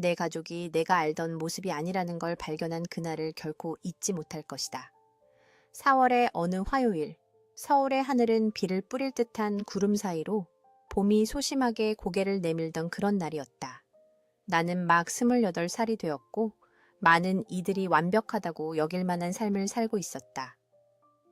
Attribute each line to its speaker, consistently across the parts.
Speaker 1: 내 가족이 내가 알던 모습이 아니라는 걸 발견한 그날을 결코 잊지 못할 것이다. 4월의 어느 화요일, 서울의 하늘은 비를 뿌릴 듯한 구름 사이로 봄이 소심하게 고개를 내밀던 그런 날이었다. 나는 막 28살이 되었고 많은 이들이 완벽하다고 여길 만한 삶을 살고 있었다.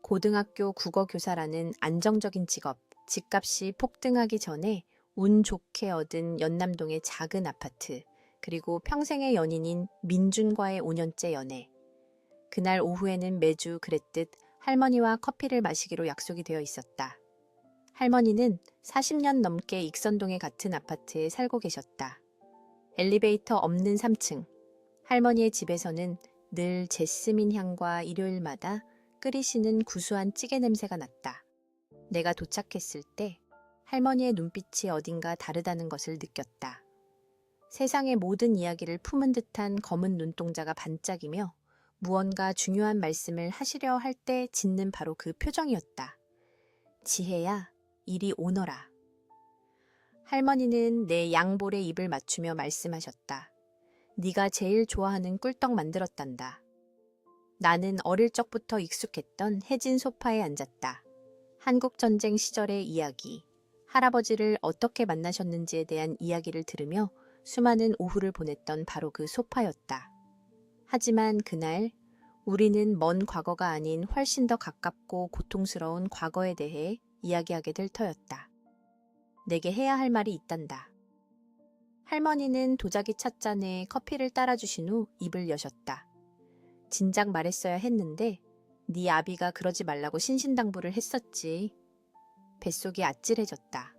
Speaker 1: 고등학교 국어교사라는 안정적인 직업, 집값이 폭등하기 전에 운 좋게 얻은 연남동의 작은 아파트, 그리고 평생의 연인인 민준과의 5년째 연애. 그날 오후에는 매주 그랬듯 할머니와 커피를 마시기로 약속이 되어 있었다. 할머니는 40년 넘게 익선동의 같은 아파트에 살고 계셨다. 엘리베이터 없는 3층. 할머니의 집에서는 늘 제스민 향과 일요일마다 끓이시는 구수한 찌개 냄새가 났다. 내가 도착했을 때 할머니의 눈빛이 어딘가 다르다는 것을 느꼈다. 세상의 모든 이야기를 품은 듯한 검은 눈동자가 반짝이며 무언가 중요한 말씀을 하시려 할 때 짓는 바로 그 표정이었다. 지혜야, 이리 오너라. 할머니는 내 양볼에 입을 맞추며 말씀하셨다. 네가 제일 좋아하는 꿀떡 만들었단다. 나는 어릴 적부터 익숙했던 해진 소파에 앉았다. 한국전쟁 시절의 이야기, 할아버지를 어떻게 만나셨는지에 대한 이야기를 들으며 수많은 오후를 보냈던 바로 그 소파였다. 하지만 그날 우리는 먼 과거가 아닌 훨씬 더 가깝고 고통스러운 과거에 대해 이야기하게 될 터였다. 내게 해야 할 말이 있단다. 할머니는 도자기 찻잔에 커피를 따라주신 후 입을 여셨다. 진작 말했어야 했는데 네 아비가 그러지 말라고 신신당부를 했었지. 뱃속이 아찔해졌다.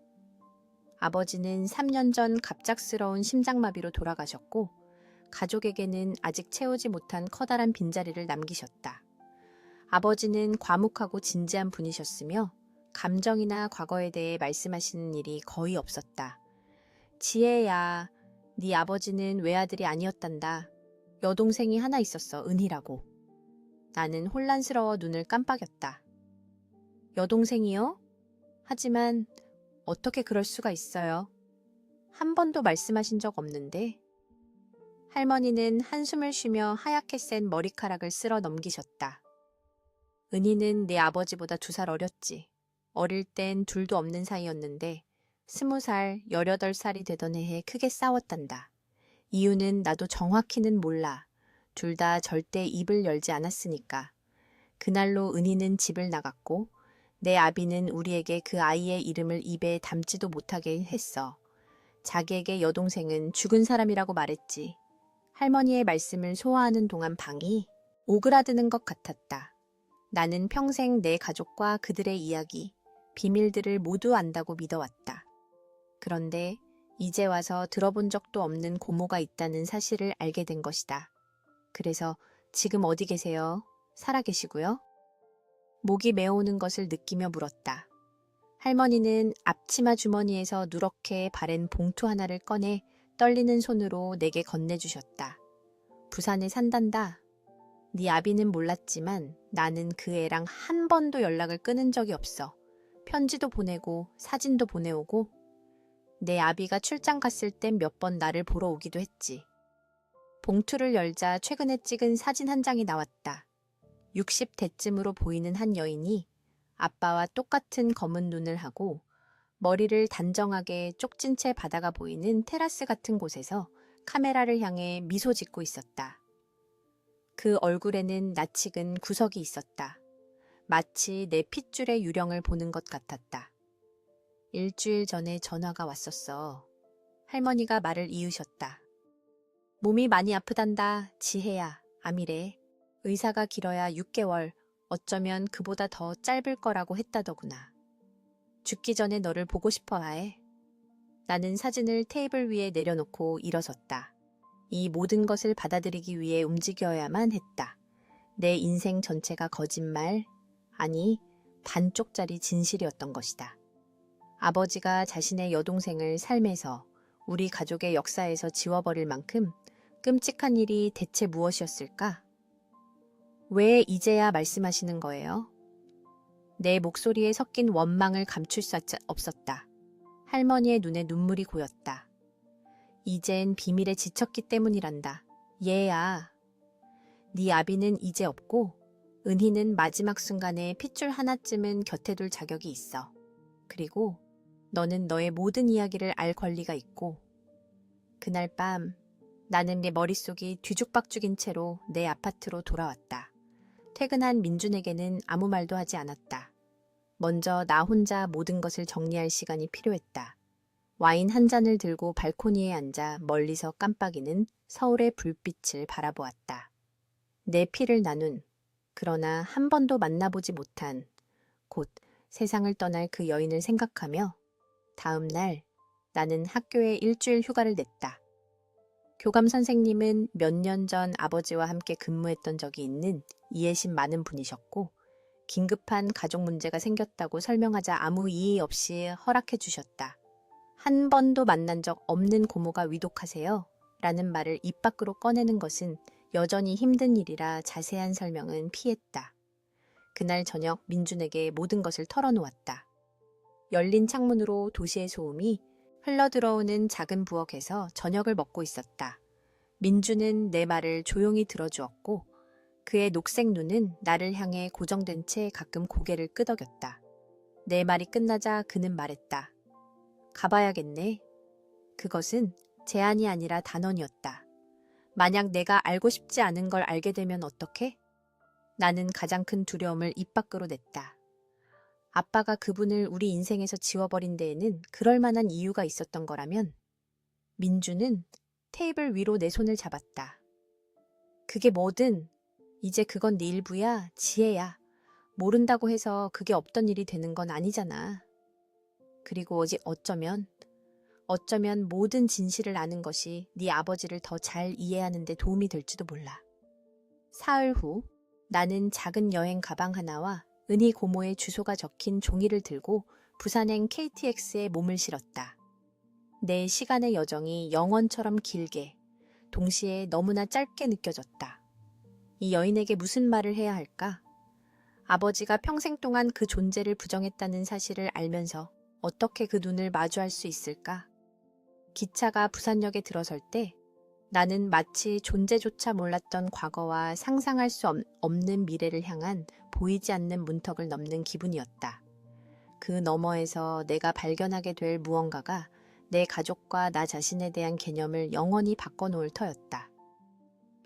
Speaker 1: 아버지는 3년 전 갑작스러운 심장마비로 돌아가셨고 가족에게는 아직 채우지 못한 커다란 빈자리를 남기셨다. 아버지는 과묵하고 진지한 분이셨으며 감정이나 과거에 대해 말씀하시는 일이 거의 없었다. 지혜야, 네 아버지는 외아들이 아니었단다. 여동생이 하나 있었어, 은희라고. 나는 혼란스러워 눈을 깜빡였다. 여동생이요? 하지만 어떻게 그럴 수가 있어요? 한 번도 말씀하신 적 없는데. 할머니는 한숨을 쉬며 하얗게 센 머리카락을 쓸어 넘기셨다. 은희는 내 아버지보다 2살 어렸지. 어릴 땐 둘도 없는 사이였는데 20살, 18살이 되던 해에 크게 싸웠단다. 이유는 나도 정확히는 몰라. 둘 다 절대 입을 열지 않았으니까. 그날로 은희는 집을 나갔고 내 아비는 우리에게 그 아이의 이름을 입에 담지도 못하게 했어. 자기에게 여동생은 죽은 사람이라고 말했지. 할머니의 말씀을 소화하는 동안 방이 오그라드는 것 같았다. 나는 평생 내 가족과 그들의 이야기, 비밀들을 모두 안다고 믿어왔다. 그런데 이제 와서 들어본 적도 없는 고모가 있다는 사실을 알게 된 것이다. 그래서 지금 어디 계세요? 살아 계시고요? 목이 메어오는 것을 느끼며 물었다. 할머니는 앞치마 주머니에서 누렇게 바랜 봉투 하나를 꺼내 떨리는 손으로 내게 건네주셨다. 부산에 산단다. 네 아비는 몰랐지만 나는 그 애랑 한 번도 연락을 끊은 적이 없어. 편지도 보내고 사진도 보내오고 내 아비가 출장 갔을 땐 몇 번 나를 보러 오기도 했지. 봉투를 열자 최근에 찍은 사진 한 장이 나왔다. 60대쯤으로 보이는 한 여인이 아빠와 똑같은 검은 눈을 하고 머리를 단정하게 쪽진 채 바다가 보이는 테라스 같은 곳에서 카메라를 향해 미소 짓고 있었다. 그 얼굴에는 낯익은 구석이 있었다. 마치 내 핏줄의 유령을 보는 것 같았다. 일주일 전에 전화가 왔었어. 할머니가 말을 이으셨다. 몸이 많이 아프단다. 지혜야. 암이래. 의사가 길어야 6개월, 어쩌면 그보다 더 짧을 거라고 했다더구나. 죽기 전에 너를 보고 싶어 해. 나는 사진을 테이블 위에 내려놓고 일어섰다. 이 모든 것을 받아들이기 위해 움직여야만 했다. 내 인생 전체가 거짓말, 아니 반쪽짜리 진실이었던 것이다. 아버지가 자신의 여동생을 삶에서, 우리 가족의 역사에서 지워버릴 만큼 끔찍한 일이 대체 무엇이었을까? 왜 이제야 말씀하시는 거예요? 내 목소리에 섞인 원망을 감출 수 없었다. 할머니의 눈에 눈물이 고였다. 이젠 비밀에 지쳤기 때문이란다. 얘야. 네 아비는 이제 없고 은희는 마지막 순간에 핏줄 하나쯤은 곁에 둘 자격이 있어. 그리고 너는 너의 모든 이야기를 알 권리가 있고. 그날 밤 나는 내 머릿속이 뒤죽박죽인 채로 내 아파트로 돌아왔다. 퇴근한 민준에게는 아무 말도 하지 않았다. 먼저 나 혼자 모든 것을 정리할 시간이 필요했다. 와인 한 잔을 들고 발코니에 앉아 멀리서 깜빡이는 서울의 불빛을 바라보았다. 내 피를 나눈, 그러나 한 번도 만나보지 못한, 곧 세상을 떠날 그 여인을 생각하며 다음 날 나는 학교에 일주일 휴가를 냈다. 교감 선생님은 몇 년 전 아버지와 함께 근무했던 적이 있는 이해심 많은 분이셨고, 긴급한 가족 문제가 생겼다고 설명하자 아무 이의 없이 허락해 주셨다. 한 번도 만난 적 없는 고모가 위독하세요 라는 말을 입 밖으로 꺼내는 것은 여전히 힘든 일이라 자세한 설명은 피했다. 그날 저녁 민준에게 모든 것을 털어놓았다. 열린 창문으로 도시의 소음이 흘러들어오는 작은 부엌에서 저녁을 먹고 있었다. 민준은 내 말을 조용히 들어주었고 그의 녹색 눈은 나를 향해 고정된 채 가끔 고개를 끄덕였다. 내 말이 끝나자 그는 말했다. 가봐야겠네. 그것은 제안이 아니라 단언이었다. 만약 내가 알고 싶지 않은 걸 알게 되면 어떡해? 나는 가장 큰 두려움을 입 밖으로 냈다. 아빠가 그분을 우리 인생에서 지워버린 데에는 그럴 만한 이유가 있었던 거라면? 민주는 테이블 위로 내 손을 잡았다. 그게 뭐든 이제 그건 네 일부야, 지혜야. 모른다고 해서 그게 없던 일이 되는 건 아니잖아. 그리고 어쩌면 모든 진실을 아는 것이 네 아버지를 더 잘 이해하는 데 도움이 될지도 몰라. 사흘 후 나는 작은 여행 가방 하나와 은희 고모의 주소가 적힌 종이를 들고 부산행 KTX에 몸을 실었다. 내 시간의 여정이 영원처럼 길게, 동시에 너무나 짧게 느껴졌다. 이 여인에게 무슨 말을 해야 할까? 아버지가 평생 동안 그 존재를 부정했다는 사실을 알면서 어떻게 그 눈을 마주할 수 있을까? 기차가 부산역에 들어설 때 나는 마치 존재조차 몰랐던 과거와 상상할 수 없는 미래를 향한 보이지 않는 문턱을 넘는 기분이었다. 그 너머에서 내가 발견하게 될 무언가가 내 가족과 나 자신에 대한 개념을 영원히 바꿔놓을 터였다.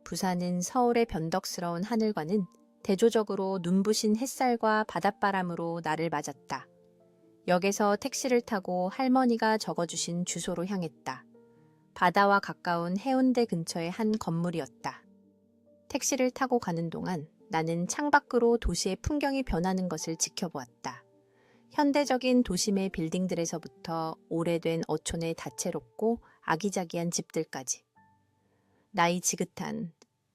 Speaker 1: 부산은 서울의 변덕스러운 하늘과는 대조적으로 눈부신 햇살과 바닷바람으로 나를 맞았다. 역에서 택시를 타고 할머니가 적어주신 주소로 향했다. 바다와 가까운 해운대 근처의 한 건물이었다. 택시를 타고 가는 동안 나는 창밖으로 도시의 풍경이 변하는 것을 지켜보았다. 현대적인 도심의 빌딩들에서부터 오래된 어촌의 다채롭고 아기자기한 집들까지. 나이 지긋한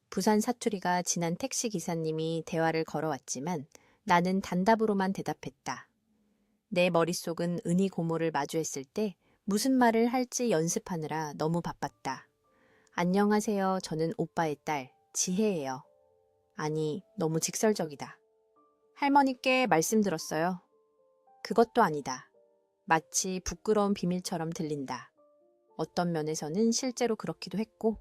Speaker 1: 부산 사투리가 진한 택시 기사님이 대화를 걸어왔지만 나는 단답으로만 대답했다. 내 머릿속은 은희 고모를 마주했을 때 무슨 말을 할지 연습하느라 너무 바빴다. 안녕하세요. 저는 오빠의 딸, 지혜예요. 아니, 너무 직설적이다. 할머니께 말씀드렸어요. 그것도 아니다. 마치 부끄러운 비밀처럼 들린다. 어떤 면에서는 실제로 그렇기도 했고.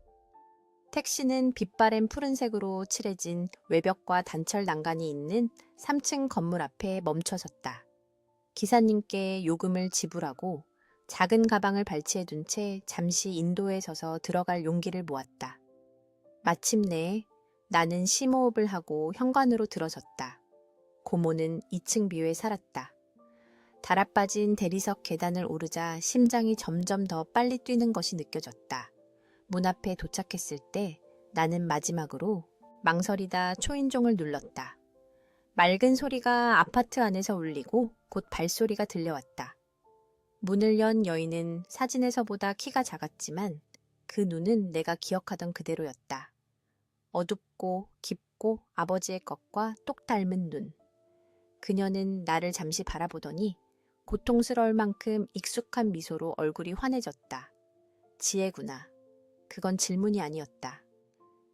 Speaker 1: 택시는 빛바랜 푸른색으로 칠해진 외벽과 단철 난간이 있는 3층 건물 앞에 멈춰섰다. 기사님께 요금을 지불하고 작은 가방을 발치해 둔 채 잠시 인도에 서서 들어갈 용기를 모았다. 마침내 나는 심호흡을 하고 현관으로 들어섰다. 고모는 2층 뷰에 살았다. 달아빠진 대리석 계단을 오르자 심장이 점점 더 빨리 뛰는 것이 느껴졌다. 문 앞에 도착했을 때 나는 마지막으로 망설이다 초인종을 눌렀다. 맑은 소리가 아파트 안에서 울리고 곧 발소리가 들려왔다. 문을 연 여인은 사진에서보다 키가 작았지만 그 눈은 내가 기억하던 그대로였다. 어둡고 깊고 아버지의 것과 똑 닮은 눈. 그녀는 나를 잠시 바라보더니 고통스러울 만큼 익숙한 미소로 얼굴이 환해졌다. 지혜구나. 그건 질문이 아니었다.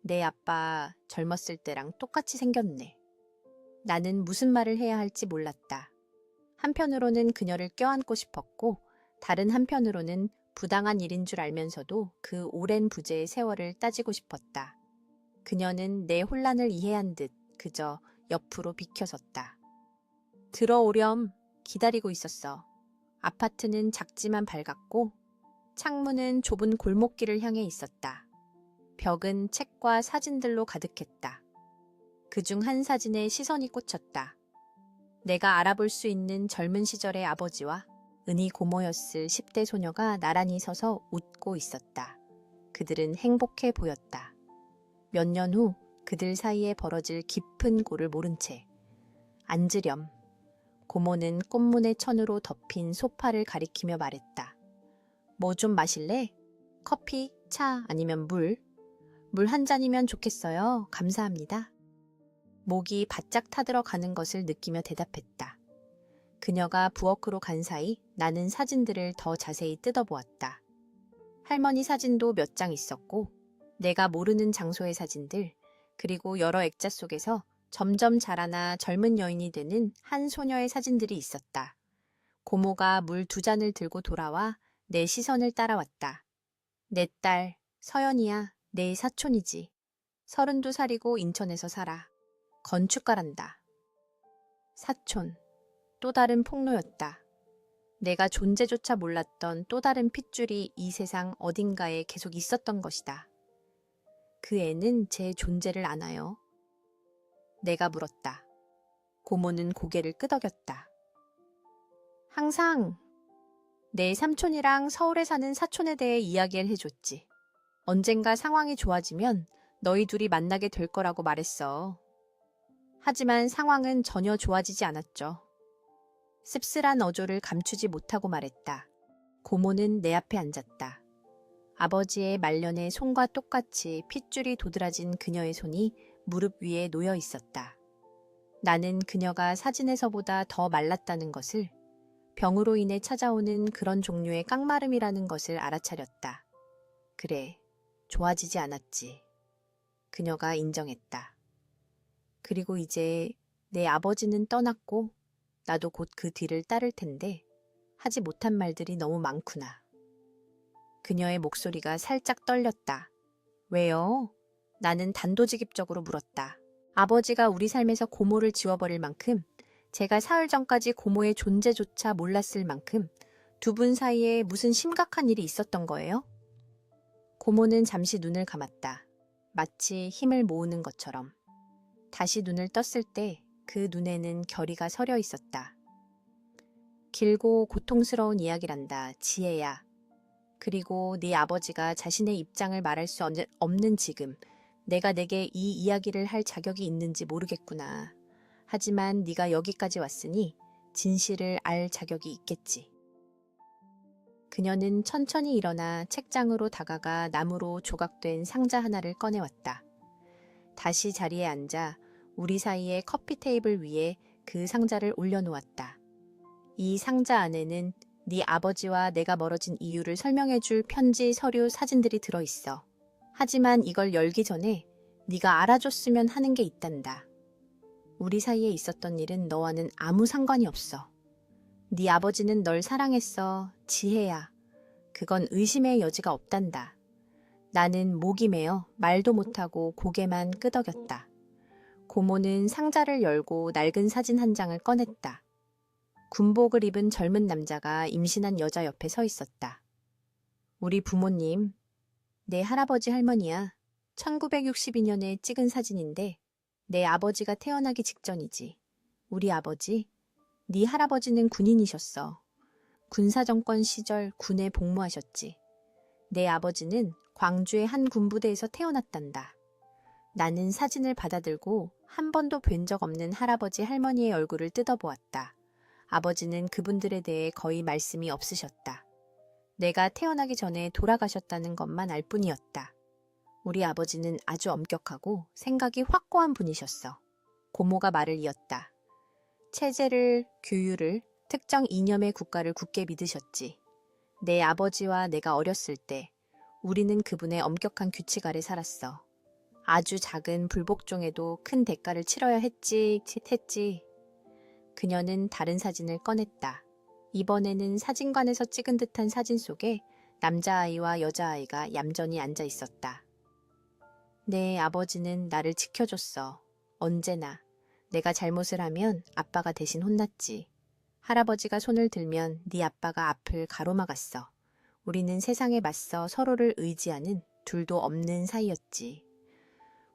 Speaker 1: 내 아빠 젊었을 때랑 똑같이 생겼네. 나는 무슨 말을 해야 할지 몰랐다. 한편으로는 그녀를 껴안고 싶었고 다른 한편으로는 부당한 일인 줄 알면서도 그 오랜 부재의 세월을 따지고 싶었다. 그녀는 내 혼란을 이해한 듯 그저 옆으로 비켜섰다. 들어오렴. 기다리고 있었어. 아파트는 작지만 밝았고 창문은 좁은 골목길을 향해 있었다. 벽은 책과 사진들로 가득했다. 그중 한 사진에 시선이 꽂혔다. 내가 알아볼 수 있는 젊은 시절의 아버지와 은희 고모였을 10대 소녀가 나란히 서서 웃고 있었다. 그들은 행복해 보였다. 몇 년 후 그들 사이에 벌어질 깊은 골을 모른 채 앉으렴. 고모는 꽃무늬 천으로 덮인 소파를 가리키며 말했다. 뭐 좀 마실래? 커피, 차 아니면 물? 물 한 잔이면 좋겠어요. 감사합니다. 목이 바짝 타들어가는 것을 느끼며 대답했다. 그녀가 부엌으로 간 사이 나는 사진들을 더 자세히 뜯어보았다. 할머니 사진도 몇 장 있었고 내가 모르는 장소의 사진들, 그리고 여러 액자 속에서 점점 자라나 젊은 여인이 되는 한 소녀의 사진들이 있었다. 고모가 물 2잔을 들고 돌아와 내 시선을 따라왔다. 내 딸, 서연이야. 내 사촌이지. 32살이고 인천에서 살아. 건축가란다. 사촌. 또 다른 폭로였다. 내가 존재조차 몰랐던 또 다른 핏줄이 이 세상 어딘가에 계속 있었던 것이다. 그 애는 제 존재를 아나요? 내가 물었다. 고모는 고개를 끄덕였다. 항상 내 삼촌이랑 서울에 사는 사촌에 대해 이야기를 해줬지. 언젠가 상황이 좋아지면 너희 둘이 만나게 될 거라고 말했어. 하지만 상황은 전혀 좋아지지 않았죠. 씁쓸한 어조를 감추지 못하고 말했다. 고모는 내 앞에 앉았다. 아버지의 말년의 손과 똑같이 핏줄이 도드라진 그녀의 손이 무릎 위에 놓여 있었다. 나는 그녀가 사진에서보다 더 말랐다는 것을, 병으로 인해 찾아오는 그런 종류의 깡마름이라는 것을 알아차렸다. 그래, 좋아지지 않았지. 그녀가 인정했다. 그리고 이제 내 아버지는 떠났고 나도 곧 그 뒤를 따를 텐데 하지 못한 말들이 너무 많구나. 그녀의 목소리가 살짝 떨렸다. 왜요? 나는 단도직입적으로 물었다. 아버지가 우리 삶에서 고모를 지워버릴 만큼, 제가 사흘 전까지 고모의 존재조차 몰랐을 만큼 두 분 사이에 무슨 심각한 일이 있었던 거예요? 고모는 잠시 눈을 감았다. 마치 힘을 모으는 것처럼. 다시 눈을 떴을 때 그 눈에는 결의가 서려 있었다. 길고 고통스러운 이야기란다, 지혜야. 그리고 네 아버지가 자신의 입장을 말할 수 없는 지금, 내가 내게 이 이야기를 할 자격이 있는지 모르겠구나. 하지만 네가 여기까지 왔으니 진실을 알 자격이 있겠지. 그녀는 천천히 일어나 책장으로 다가가 나무로 조각된 상자 하나를 꺼내왔다. 다시 자리에 앉아 우리 사이의 커피 테이블 위에 그 상자를 올려놓았다. 이 상자 안에는 네 아버지와 내가 멀어진 이유를 설명해줄 편지, 서류, 사진들이 들어있어. 하지만 이걸 열기 전에 네가 알아줬으면 하는 게 있단다. 우리 사이에 있었던 일은 너와는 아무 상관이 없어. 네 아버지는 널 사랑했어, 지혜야. 그건 의심의 여지가 없단다. 나는 목이 메어 말도 못하고 고개만 끄덕였다. 고모는 상자를 열고 낡은 사진 한 장을 꺼냈다. 군복을 입은 젊은 남자가 임신한 여자 옆에 서 있었다. 우리 부모님, 내 할아버지 할머니야. 1962년에 찍은 사진인데 내 아버지가 태어나기 직전이지. 우리 아버지, 네 할아버지는 군인이셨어. 군사정권 시절 군에 복무하셨지. 내 아버지는 광주의 한 군부대에서 태어났단다. 나는 사진을 받아들고 한 번도 뵌 적 없는 할아버지 할머니의 얼굴을 뜯어보았다. 아버지는 그분들에 대해 거의 말씀이 없으셨다. 내가 태어나기 전에 돌아가셨다는 것만 알 뿐이었다. 우리 아버지는 아주 엄격하고 생각이 확고한 분이셨어. 고모가 말을 이었다. 체제를, 규율을, 특정 이념의 국가를 굳게 믿으셨지. 내 아버지와 내가 어렸을 때 우리는 그분의 엄격한 규칙 아래 살았어. 아주 작은 불복종에도 큰 대가를 치러야 했지. 그녀는 다른 사진을 꺼냈다. 이번에는 사진관에서 찍은 듯한 사진 속에 남자아이와 여자아이가 얌전히 앉아 있었다. 내 아버지는 나를 지켜줬어. 언제나. 내가 잘못을 하면 아빠가 대신 혼났지. 할아버지가 손을 들면 네 아빠가 앞을 가로막았어. 우리는 세상에 맞서 서로를 의지하는 둘도 없는 사이였지.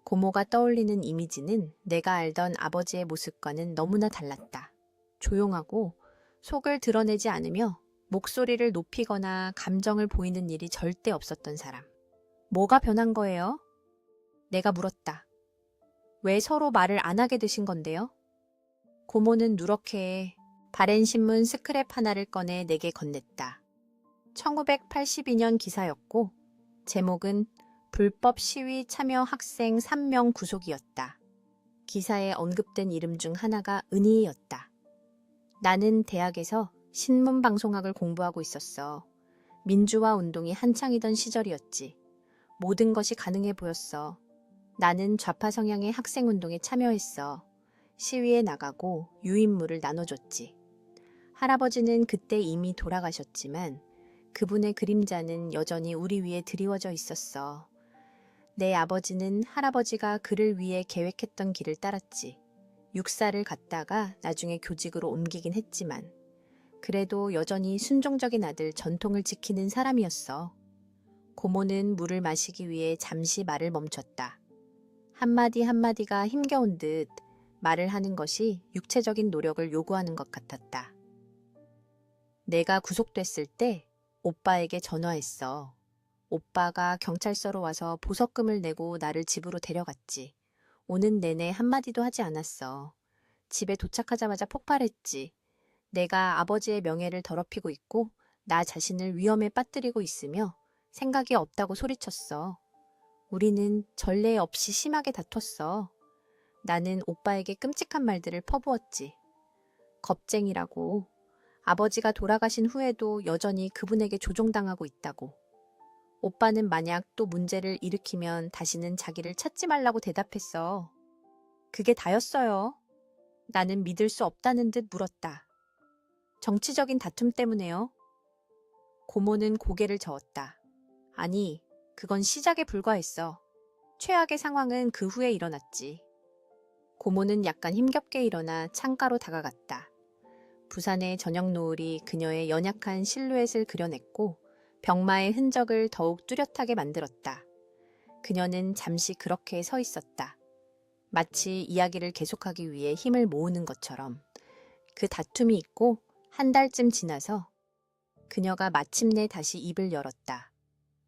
Speaker 1: 고모가 떠올리는 이미지는 내가 알던 아버지의 모습과는 너무나 달랐다. 조용하고 속을 드러내지 않으며 목소리를 높이거나 감정을 보이는 일이 절대 없었던 사람. 뭐가 변한 거예요? 내가 물었다. 왜 서로 말을 안 하게 되신 건데요? 고모는 누렇게 바렌 신문 스크랩 하나를 꺼내 내게 건넸다. 1982년 기사였고 제목은 불법 시위 참여 학생 3명 구속이었다. 기사에 언급된 이름 중 하나가 은희였다. 나는 대학에서 신문방송학을 공부하고 있었어. 민주화 운동이 한창이던 시절이었지. 모든 것이 가능해 보였어. 나는 좌파 성향의 학생운동에 참여했어. 시위에 나가고 유인물을 나눠줬지. 할아버지는 그때 이미 돌아가셨지만 그분의 그림자는 여전히 우리 위에 드리워져 있었어. 내 아버지는 할아버지가 그를 위해 계획했던 길을 따랐지. 육사를 갔다가 나중에 교직으로 옮기긴 했지만 그래도 여전히 순종적인 아들 전통을 지키는 사람이었어. 고모는 물을 마시기 위해 잠시 말을 멈췄다. 한마디 한마디가 힘겨운 듯 말을 하는 것이 육체적인 노력을 요구하는 것 같았다. 내가 구속됐을 때 오빠에게 전화했어. 오빠가 경찰서로 와서 보석금을 내고 나를 집으로 데려갔지. 오는 내내 한마디도 하지 않았어. 집에 도착하자마자 폭발했지. 내가 아버지의 명예를 더럽히고 있고 나 자신을 위험에 빠뜨리고 있으며 생각이 없다고 소리쳤어. 우리는 전례 없이 심하게 다퉜어. 나는 오빠에게 끔찍한 말들을 퍼부었지. 겁쟁이라고. 아버지가 돌아가신 후에도 여전히 그분에게 조종당하고 있다고. 오빠는 만약 또 문제를 일으키면 다시는 자기를 찾지 말라고 대답했어. 그게 다였어요. 나는 믿을 수 없다는 듯 물었다. 정치적인 다툼 때문에요. 고모는 고개를 저었다. 아니, 그건 시작에 불과했어. 최악의 상황은 그 후에 일어났지. 고모는 약간 힘겹게 일어나 창가로 다가갔다. 부산의 저녁 노을이 그녀의 연약한 실루엣을 그려냈고 병마의 흔적을 더욱 뚜렷하게 만들었다. 그녀는 잠시 그렇게 서 있었다. 마치 이야기를 계속하기 위해 힘을 모으는 것처럼. 그 다툼이 있고 한 달쯤 지나서 그녀가 마침내 다시 입을 열었다.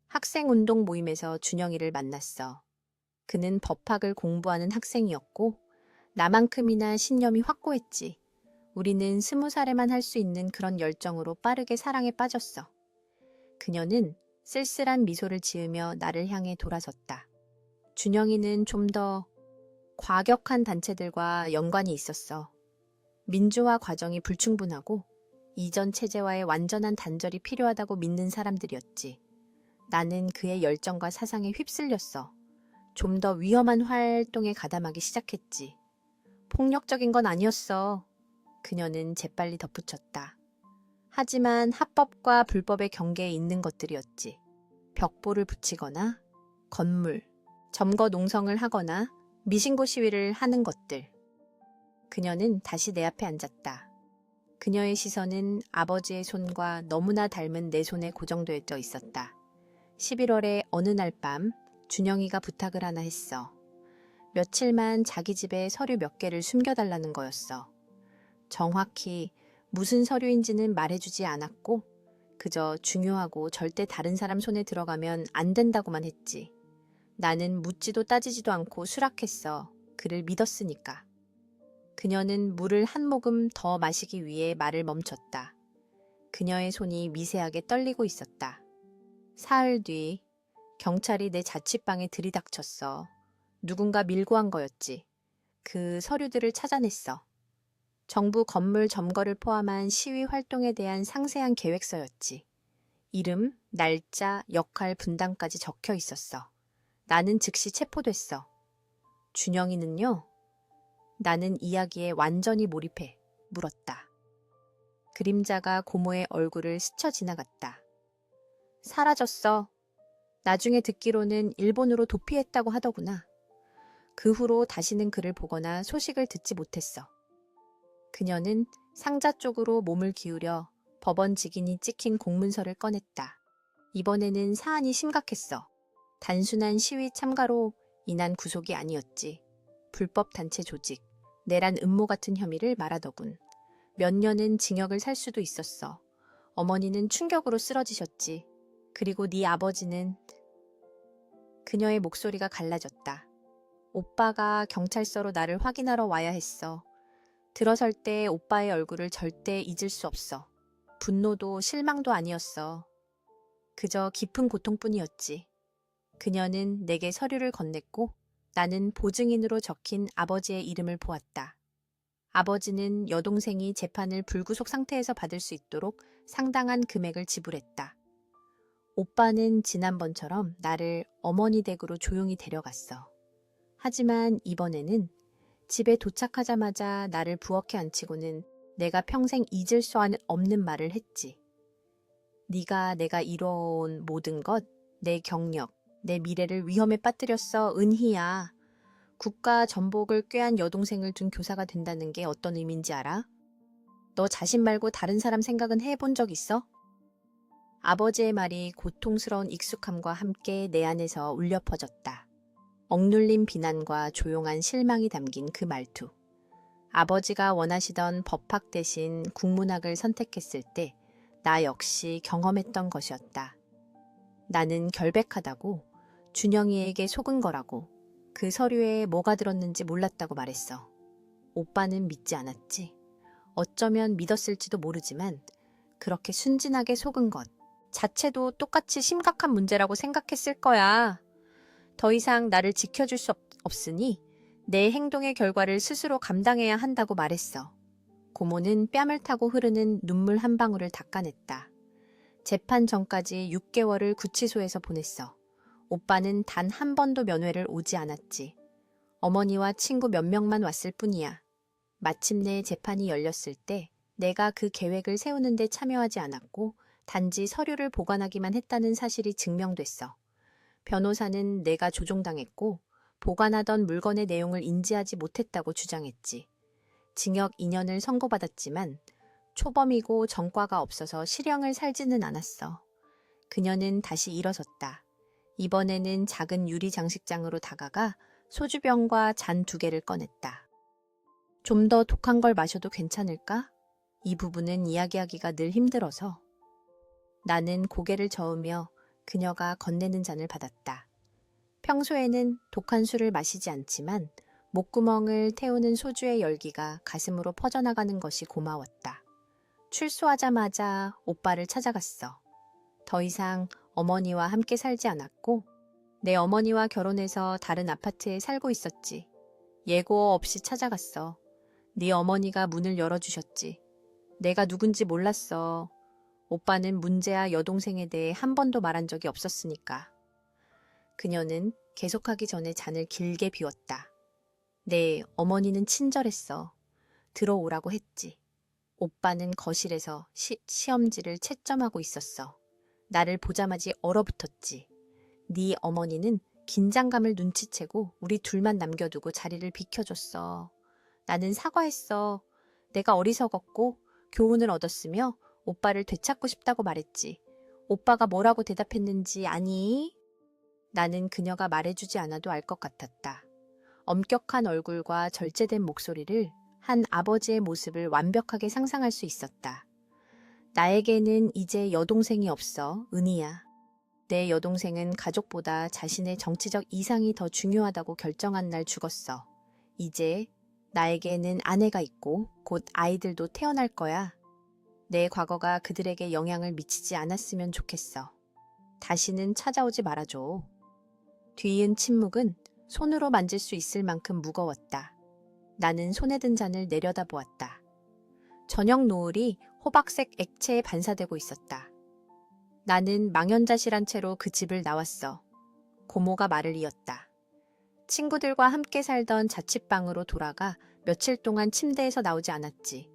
Speaker 1: 학생운동 모임에서 준영이를 만났어. 그는 법학을 공부하는 학생이었고 나만큼이나 신념이 확고했지. 우리는 20살에만 할 수 있는 그런 열정으로 빠르게 사랑에 빠졌어. 그녀는 쓸쓸한 미소를 지으며 나를 향해 돌아섰다. 준영이는 좀 더 과격한 단체들과 연관이 있었어. 민주화 과정이 불충분하고 이전 체제와의 완전한 단절이 필요하다고 믿는 사람들이었지. 나는 그의 열정과 사상에 휩쓸렸어. 좀 더 위험한 활동에 가담하기 시작했지. 폭력적인 건 아니었어. 그녀는 재빨리 덧붙였다. 하지만 합법과 불법의 경계에 있는 것들이었지. 벽보를 붙이거나 건물, 점거 농성을 하거나 미신고 시위를 하는 것들. 그녀는 다시 내 앞에 앉았다. 그녀의 시선은 아버지의 손과 너무나 닮은 내 손에 고정되어 있었다. 11월의 어느 날 밤 준영이가 부탁을 하나 했어. 며칠만 자기 집에 서류 몇 개를 숨겨달라는 거였어. 정확히 무슨 서류인지는 말해주지 않았고 그저 중요하고 절대 다른 사람 손에 들어가면 안 된다고만 했지. 나는 묻지도 따지지도 않고 수락했어. 그를 믿었으니까. 그녀는 물을 한 모금 더 마시기 위해 말을 멈췄다. 그녀의 손이 미세하게 떨리고 있었다. 사흘 뒤 경찰이 내 자취방에 들이닥쳤어. 누군가 밀고 한 거였지. 그 서류들을 찾아냈어. 정부 건물 점거를 포함한 시위 활동에 대한 상세한 계획서였지. 이름, 날짜, 역할 분담까지 적혀 있었어. 나는 즉시 체포됐어. 준영이는요? 나는 이야기에 완전히 몰입해 물었다. 그림자가 고모의 얼굴을 스쳐 지나갔다. 사라졌어. 나중에 듣기로는 일본으로 도피했다고 하더구나. 그 후로 다시는 그를 보거나 소식을 듣지 못했어. 그녀는 상자 쪽으로 몸을 기울여 법원 직인이 찍힌 공문서를 꺼냈다. 이번에는 사안이 심각했어. 단순한 시위 참가로 인한 구속이 아니었지. 불법 단체 조직, 내란 음모 같은 혐의를 말하더군. 몇 년은 징역을 살 수도 있었어. 어머니는 충격으로 쓰러지셨지. 그리고 네 아버지는... 그녀의 목소리가 갈라졌다. 오빠가 경찰서로 나를 확인하러 와야 했어. 들어설 때 오빠의 얼굴을 절대 잊을 수 없어. 분노도 실망도 아니었어. 그저 깊은 고통뿐이었지. 그녀는 내게 서류를 건넸고 나는 보증인으로 적힌 아버지의 이름을 보았다. 아버지는 여동생이 재판을 불구속 상태에서 받을 수 있도록 상당한 금액을 지불했다. 오빠는 지난번처럼 나를 어머니 댁으로 조용히 데려갔어. 하지만 이번에는 집에 도착하자마자 나를 부엌에 앉히고는 내가 평생 잊을 수 없는 말을 했지. 네가 내가 이뤄온 모든 것, 내 경력, 내 미래를 위험에 빠뜨렸어, 은희야. 국가 전복을 꾀한 여동생을 둔 교사가 된다는 게 어떤 의미인지 알아? 너 자신 말고 다른 사람 생각은 해본 적 있어? 아버지의 말이 고통스러운 익숙함과 함께 내 안에서 울려 퍼졌다. 억눌린 비난과 조용한 실망이 담긴 그 말투. 아버지가 원하시던 법학 대신 국문학을 선택했을 때 나 역시 경험했던 것이었다. 나는 결백하다고, 준영이에게 속은 거라고, 그 서류에 뭐가 들었는지 몰랐다고 말했어. 오빠는 믿지 않았지. 어쩌면 믿었을지도 모르지만 그렇게 순진하게 속은 것 자체도 똑같이 심각한 문제라고 생각했을 거야. 더 이상 나를 지켜줄 수 없으니 내 행동의 결과를 스스로 감당해야 한다고 말했어. 고모는 뺨을 타고 흐르는 눈물 한 방울을 닦아냈다. 재판 전까지 6개월을 구치소에서 보냈어. 오빠는 단 한 번도 면회를 오지 않았지. 어머니와 친구 몇 명만 왔을 뿐이야. 마침내 재판이 열렸을 때 내가 그 계획을 세우는데 참여하지 않았고 단지 서류를 보관하기만 했다는 사실이 증명됐어. 변호사는 내가 조종당했고 보관하던 물건의 내용을 인지하지 못했다고 주장했지. 징역 2년을 선고받았지만 초범이고 전과가 없어서 실형을 살지는 않았어. 그녀는 다시 일어섰다. 이번에는 작은 유리 장식장으로 다가가 소주병과 잔 2개를 꺼냈다. 좀 더 독한 걸 마셔도 괜찮을까? 이 부분은 이야기하기가 늘 힘들어서. 나는 고개를 저으며 그녀가 건네는 잔을 받았다. 평소에는 독한 술을 마시지 않지만 목구멍을 태우는 소주의 열기가 가슴으로 퍼져나가는 것이 고마웠다. 출소하자마자 오빠를 찾아갔어. 더 이상 어머니와 함께 살지 않았고 내 어머니와 결혼해서 다른 아파트에 살고 있었지. 예고 없이 찾아갔어. 네 어머니가 문을 열어주셨지. 내가 누군지 몰랐어. 오빠는 문제아 여동생에 대해 한 번도 말한 적이 없었으니까. 그녀는 계속하기 전에 잔을 길게 비웠다. 네, 어머니는 친절했어. 들어오라고 했지. 오빠는 거실에서 시험지를 채점하고 있었어. 나를 보자마자 얼어붙었지. 네 어머니는 긴장감을 눈치채고 우리 둘만 남겨두고 자리를 비켜줬어. 나는 사과했어. 내가 어리석었고 교훈을 얻었으며 오빠를 되찾고 싶다고 말했지. 오빠가 뭐라고 대답했는지 아니? 나는 그녀가 말해주지 않아도 알 것 같았다. 엄격한 얼굴과 절제된 목소리를 한 아버지의 모습을 완벽하게 상상할 수 있었다. 나에게는 이제 여동생이 없어, 은희야. 내 여동생은 가족보다 자신의 정치적 이상이 더 중요하다고 결정한 날 죽었어. 이제 나에게는 아내가 있고 곧 아이들도 태어날 거야. 내 과거가 그들에게 영향을 미치지 않았으면 좋겠어. 다시는 찾아오지 말아줘. 뒤이은 침묵은 손으로 만질 수 있을 만큼 무거웠다. 나는 손에 든 잔을 내려다보았다. 저녁 노을이 호박색 액체에 반사되고 있었다. 나는 망연자실한 채로 그 집을 나왔어. 고모가 말을 이었다. 친구들과 함께 살던 자취방으로 돌아가 며칠 동안 침대에서 나오지 않았지.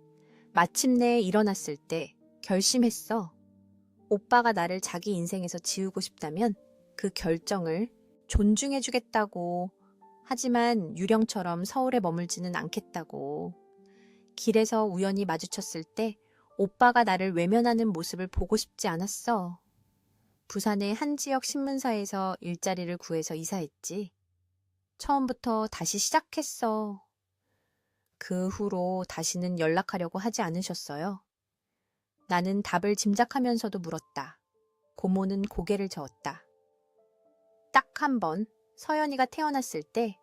Speaker 1: 마침내 일어났을 때 결심했어. 오빠가 나를 자기 인생에서 지우고 싶다면 그 결정을 존중해주겠다고. 하지만 유령처럼 서울에 머물지는 않겠다고. 길에서 우연히 마주쳤을 때 오빠가 나를 외면하는 모습을 보고 싶지 않았어. 부산의 한 지역 신문사에서 일자리를 구해서 이사했지. 처음부터 다시 시작했어. 그 후로 다시는 연락하려고 하지 않으셨어요. 나는 답을 짐작하면서도 물었다. 고모는 고개를 저었다. 딱 한 번 서연이가 태어났을 때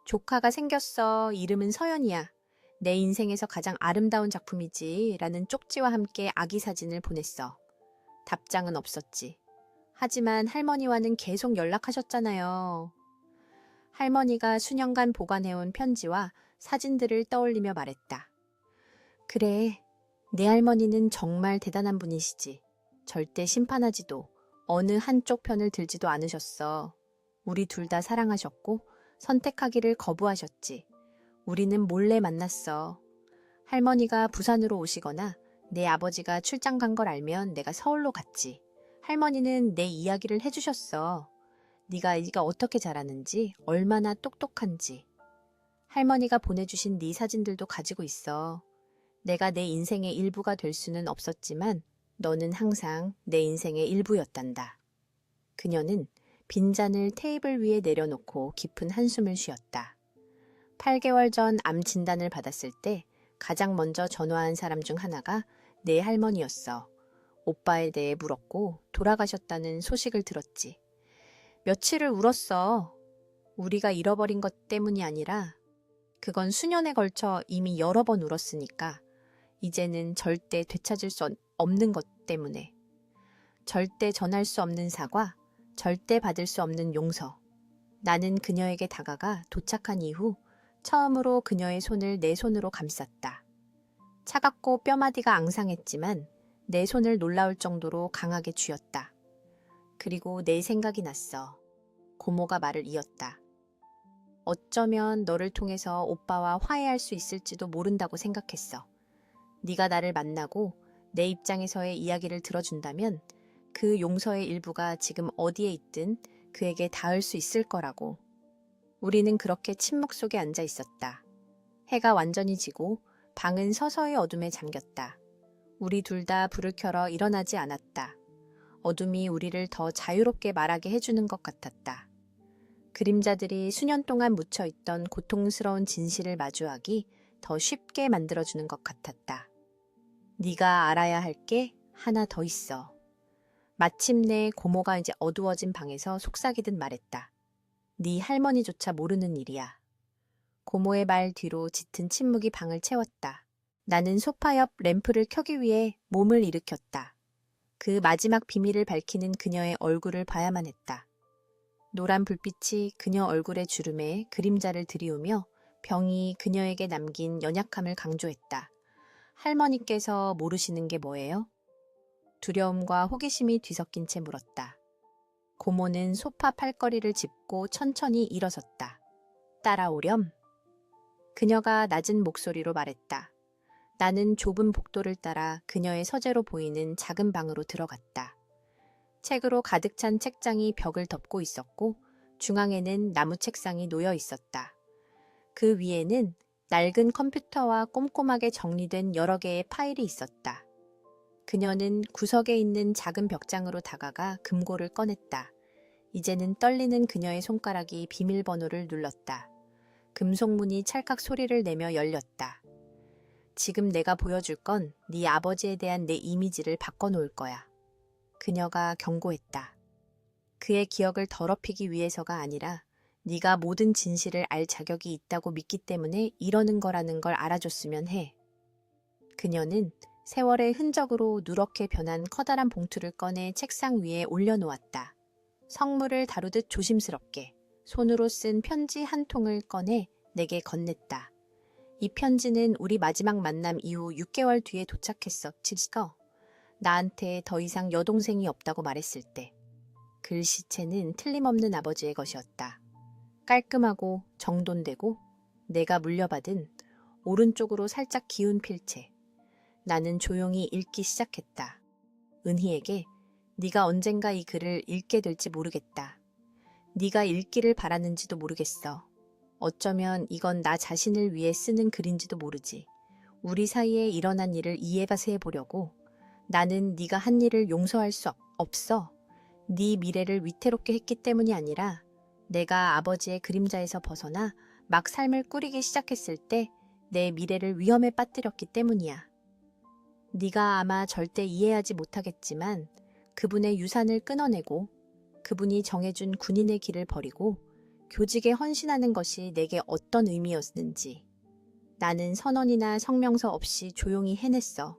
Speaker 1: 조카가 생겼어. 이름은 서연이야. 내 인생에서 가장 아름다운 작품이지. 라는 쪽지와 함께 아기 사진을 보냈어. 답장은 없었지. 하지만 할머니와는 계속 연락하셨잖아요. 할머니가 수년간 보관해온 편지와 사진들을 떠올리며 말했다. 그래, 내 할머니는 정말 대단한 분이시지. 절대 심판하지도 어느 한쪽 편을 들지도 않으셨어. 우리 둘 다 사랑하셨고 선택하기를 거부하셨지. 우리는 몰래 만났어. 할머니가 부산으로 오시거나 내 아버지가 출장 간 걸 알면 내가 서울로 갔지. 할머니는 내 이야기를 해주셨어. 네가 어떻게 자라는지, 얼마나 똑똑한지. 할머니가 보내주신 네 사진들도 가지고 있어. 내가 내 인생의 일부가 될 수는 없었지만 너는 항상 내 인생의 일부였단다. 그녀는 빈잔을 테이블 위에 내려놓고 깊은 한숨을 쉬었다. 8개월 전 암 진단을 받았을 때 가장 먼저 전화한 사람 중 하나가 내 할머니였어. 오빠에 대해 물었고 돌아가셨다는 소식을 들었지. 며칠을 울었어. 우리가 잃어버린 것 때문이 아니라 그건 수년에 걸쳐 이미 여러 번 울었으니까 이제는 절대 되찾을 수 없는 것 때문에. 절대 전할 수 없는 사과, 절대 받을 수 없는 용서. 나는 그녀에게 다가가 도착한 이후 처음으로 그녀의 손을 내 손으로 감쌌다. 차갑고 뼈마디가 앙상했지만 내 손을 놀라울 정도로 강하게 쥐었다. 그리고 내 생각이 났어. 고모가 말을 이었다. 어쩌면 너를 통해서 오빠와 화해할 수 있을지도 모른다고 생각했어. 네가 나를 만나고 내 입장에서의 이야기를 들어준다면 그 용서의 일부가 지금 어디에 있든 그에게 닿을 수 있을 거라고. 우리는 그렇게 침묵 속에 앉아 있었다. 해가 완전히 지고 방은 서서히 어둠에 잠겼다. 우리 둘 다 불을 켜러 일어나지 않았다. 어둠이 우리를 더 자유롭게 말하게 해주는 것 같았다. 그림자들이 수년 동안 묻혀있던 고통스러운 진실을 마주하기 더 쉽게 만들어주는 것 같았다. 네가 알아야 할 게 하나 더 있어. 마침내 고모가 이제 어두워진 방에서 속삭이듯 말했다. 네 할머니조차 모르는 일이야. 고모의 말 뒤로 짙은 침묵이 방을 채웠다. 나는 소파 옆 램프를 켜기 위해 몸을 일으켰다. 그 마지막 비밀을 밝히는 그녀의 얼굴을 봐야만 했다. 노란 불빛이 그녀 얼굴의 주름에 그림자를 들이우며 병이 그녀에게 남긴 연약함을 강조했다. 할머니께서 모르시는 게 뭐예요? 두려움과 호기심이 뒤섞인 채 물었다. 고모는 소파 팔걸이를 짚고 천천히 일어섰다. 따라오렴. 그녀가 낮은 목소리로 말했다. 나는 좁은 복도를 따라 그녀의 서재로 보이는 작은 방으로 들어갔다. 책으로 가득 찬 책장이 벽을 덮고 있었고 중앙에는 나무 책상이 놓여 있었다. 그 위에는 낡은 컴퓨터와 꼼꼼하게 정리된 여러 개의 파일이 있었다. 그녀는 구석에 있는 작은 벽장으로 다가가 금고를 꺼냈다. 이제는 떨리는 그녀의 손가락이 비밀번호를 눌렀다. 금속문이 찰칵 소리를 내며 열렸다. 지금 내가 보여줄 건 네 아버지에 대한 내 이미지를 바꿔놓을 거야. 그녀가 경고했다. 그의 기억을 더럽히기 위해서가 아니라 네가 모든 진실을 알 자격이 있다고 믿기 때문에 이러는 거라는 걸 알아줬으면 해. 그녀는 세월의 흔적으로 누렇게 변한 커다란 봉투를 꺼내 책상 위에 올려놓았다. 성물을 다루듯 조심스럽게 손으로 쓴 편지 한 통을 꺼내 내게 건넸다. 이 편지는 우리 마지막 만남 이후 6개월 뒤에 도착했어. 치스거. 나한테 더 이상 여동생이 없다고 말했을 때. 글씨체는 틀림없는 아버지의 것이었다. 깔끔하고 정돈되고 내가 물려받은 오른쪽으로 살짝 기운 필체. 나는 조용히 읽기 시작했다. 은희에게 1년 전에 내 아버지가 돌아가셨다는 소식을 들었을 때. 그리고 1년 뒤에 내 아버지가 네가 언젠가 이 글을 읽게 될지 모르겠다. 네가 읽기를 바라는지도 모르겠어. 어쩌면 이건 나 자신을 위해 쓰는 글인지도 모르지. 우리 사이에 일어난 일을 이해바세 해보려고. 나는 네가 한 일을 용서할 수 없어. 네 미래를 위태롭게 했기 때문이 아니라 내가 아버지의 그림자에서 벗어나 막 삶을 꾸리기 시작했을 때 내 미래를 위험에 빠뜨렸기 때문이야. 네가 아마 절대 이해하지 못하겠지만 그분의 유산을 끊어내고 그분이 정해준 군인의 길을 버리고 교직에 헌신하는 것이 내게 어떤 의미였는지 나는 선언이나 성명서 없이 조용히 해냈어.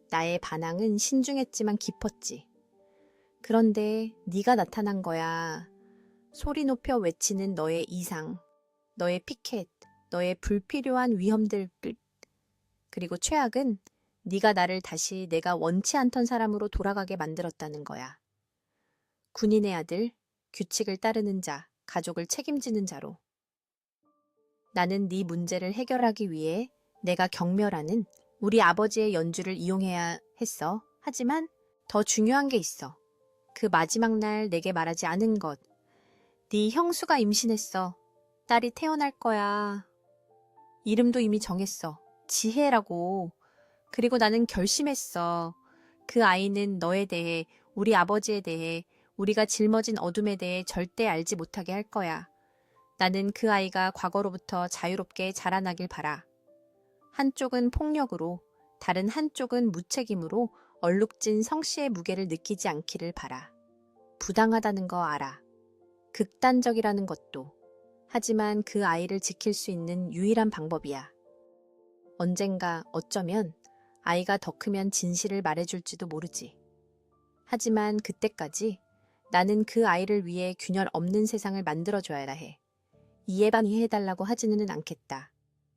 Speaker 1: 나의 반항은 신중했지만 깊었지. 그런데 네가 나타난 거야. 소리 높여 외치는 너의 이상, 너의 피켓, 너의 불필요한 위험들, 그리고 최악은 네가 나를 다시 내가 원치 않던 사람으로 돌아가게 만들었다는 거야. 군인의 아들, 규칙을 따르는 자, 가족을 책임지는 자로. 나는 네 문제를 해결하기 위해 내가 경멸하는 우리 아버지의 연주를 이용해야 했어. 하지만 더 중요한 게 있어. 그 마지막 날 내게 말하지 않은 것. 네 형수가 임신했어. 딸이 태어날 거야. 이름도 이미 정했어. 지혜라고. 그리고 나는 결심했어. 그 아이는 너에 대해, 우리 아버지에 대해, 우리가 짊어진 어둠에 대해 절대 알지 못하게 할 거야. 나는 그 아이가 과거로부터 자유롭게 자라나길 바라. 한쪽은 폭력으로, 다른 한쪽은 무책임으로 얼룩진 성씨의 무게를 느끼지 않기를 바라. 부당하다는 거 알아. 극단적이라는 것도. 하지만 그 아이를 지킬 수 있는 유일한 방법이야. 언젠가 어쩌면 아이가 더 크면 진실을 말해줄지도 모르지. 하지만 그때까지 나는 그 아이를 위해 균열 없는 세상을 만들어줘야 해. 이해해달라고 하지는 않겠다.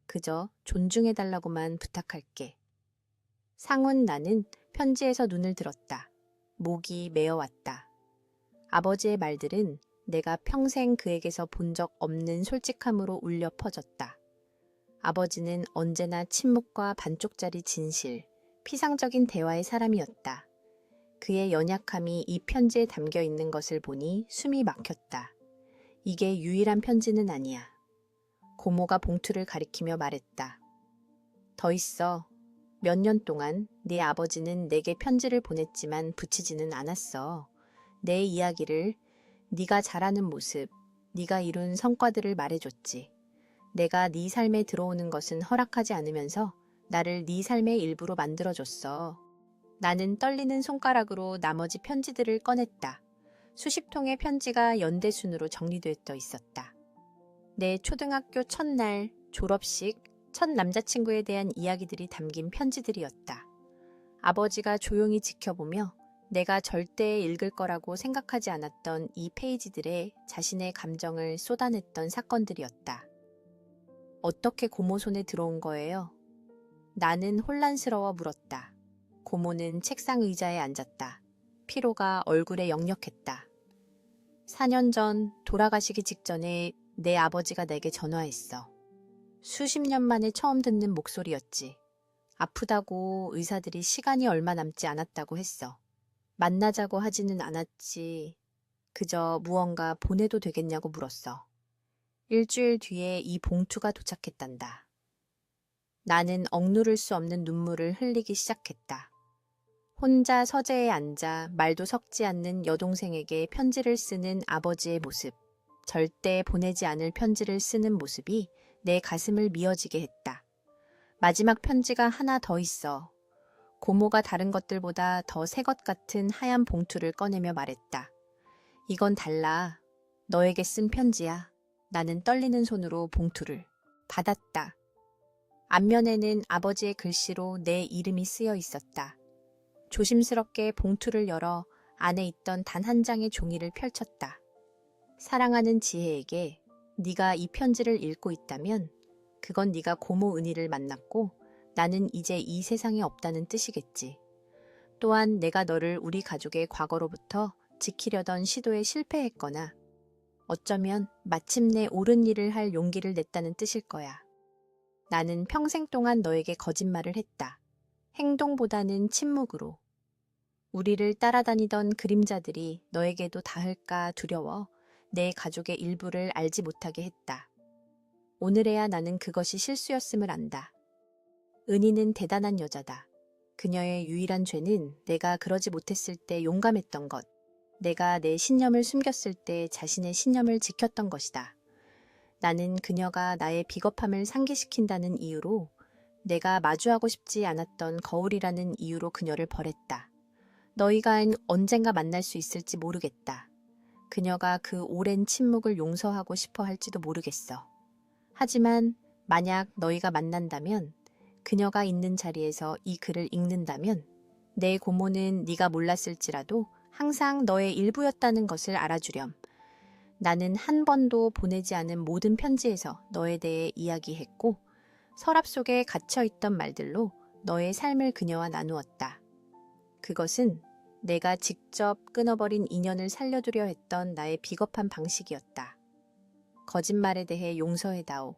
Speaker 1: 그저 존중해달라고만 부탁할게. 상훈 나는 편지에서 눈을 들었다. 목이 메어왔다. 아버지의 말들은 내가 평생 그에게서 본 적 없는 솔직함으로 울려 퍼졌다. 아버지는 언제나 침묵과 반쪽짜리 진실, 피상적인 대화의 사람이었다. 그의 연약함이 이 편지에 담겨 있는 것을 보니 숨이 막혔다. 이게 유일한 편지는 아니야. 고모가 봉투를 가리키며 말했다. 더 있어. 몇 년 동안 네 아버지는 내게 편지를 보냈지만 붙이지는 않았어. 내 이야기를, 네가 잘하는 모습, 네가 이룬 성과들을 말해줬지. 내가 네 삶에 들어오는 것은 허락하지 않으면서 나를 네 삶의 일부로 만들어줬어. 나는 떨리는 손가락으로 나머지 편지들을 꺼냈다. 수십 통의 편지가 연대순으로 정리되어 있었다. 내 초등학교 첫날, 졸업식, 첫 남자친구에 대한 이야기들이 담긴 편지들이었다. 아버지가 조용히 지켜보며 내가 절대 읽을 거라고 생각하지 않았던 이 페이지들에 자신의 감정을 쏟아냈던 사건들이었다. 어떻게 고모 손에 들어온 거예요? 나는 혼란스러워 물었다. 고모는 책상 의자에 앉았다. 피로가 얼굴에 역력했다. 4년 전 돌아가시기 직전에 내 아버지가 내게 전화했어. 수십 년 만에 처음 듣는 목소리였지. 아프다고 의사들이 시간이 얼마 남지 않았다고 했어. 만나자고 하지는 않았지. 그저 무언가 보내도 되겠냐고 물었어. 일주일 뒤에 이 봉투가 도착했단다. 나는 억누를 수 없는 눈물을 흘리기 시작했다. 혼자 서재에 앉아 말도 섞지 않는 여동생에게 편지를 쓰는 아버지의 모습, 절대 보내지 않을 편지를 쓰는 모습이 내 가슴을 미어지게 했다. 마지막 편지가 하나 더 있어. 고모가 다른 것들보다 더 새 것 같은 하얀 봉투를 꺼내며 말했다. 이건 달라. 너에게 쓴 편지야. 나는 떨리는 손으로 봉투를 받았다. 앞면에는 아버지의 글씨로 내 이름이 쓰여 있었다. 조심스럽게 봉투를 열어 안에 있던 단 한 장의 종이를 펼쳤다. 사랑하는 지혜에게 네가 이 편지를 읽고 있다면 그건 네가 고모 은희를 만났고 나는 이제 이 세상에 없다는 뜻이겠지. 또한 내가 너를 우리 가족의 과거로부터 지키려던 시도에 실패했거나 어쩌면 마침내 옳은 일을 할 용기를 냈다는 뜻일 거야. 나는 평생 동안 너에게 거짓말을 했다. 행동보다는 침묵으로. 우리를 따라다니던 그림자들이 너에게도 닿을까 두려워 내 가족의 일부를 알지 못하게 했다. 오늘에야 나는 그것이 실수였음을 안다. 은희는 대단한 여자다. 그녀의 유일한 죄는 내가 그러지 못했을 때 용감했던 것, 내가 내 신념을 숨겼을 때 자신의 신념을 지켰던 것이다. 나는 그녀가 나의 비겁함을 상기시킨다는 이유로, 내가 마주하고 싶지 않았던 거울이라는 이유로 그녀를 벌했다. 너희가 언젠가 만날 수 있을지 모르겠다. 그녀가 그 오랜 침묵을 용서하고 싶어 할지도 모르겠어. 하지만 만약 너희가 만난다면, 그녀가 있는 자리에서 이 글을 읽는다면 내 고모는 네가 몰랐을지라도 항상 너의 일부였다는 것을 알아주렴. 나는 한 번도 보내지 않은 모든 편지에서 너에 대해 이야기했고 서랍 속에 갇혀있던 말들로 너의 삶을 그녀와 나누었다. 그것은 내가 직접 끊어버린 인연을 살려두려 했던 나의 비겁한 방식이었다. 거짓말에 대해 용서해다오.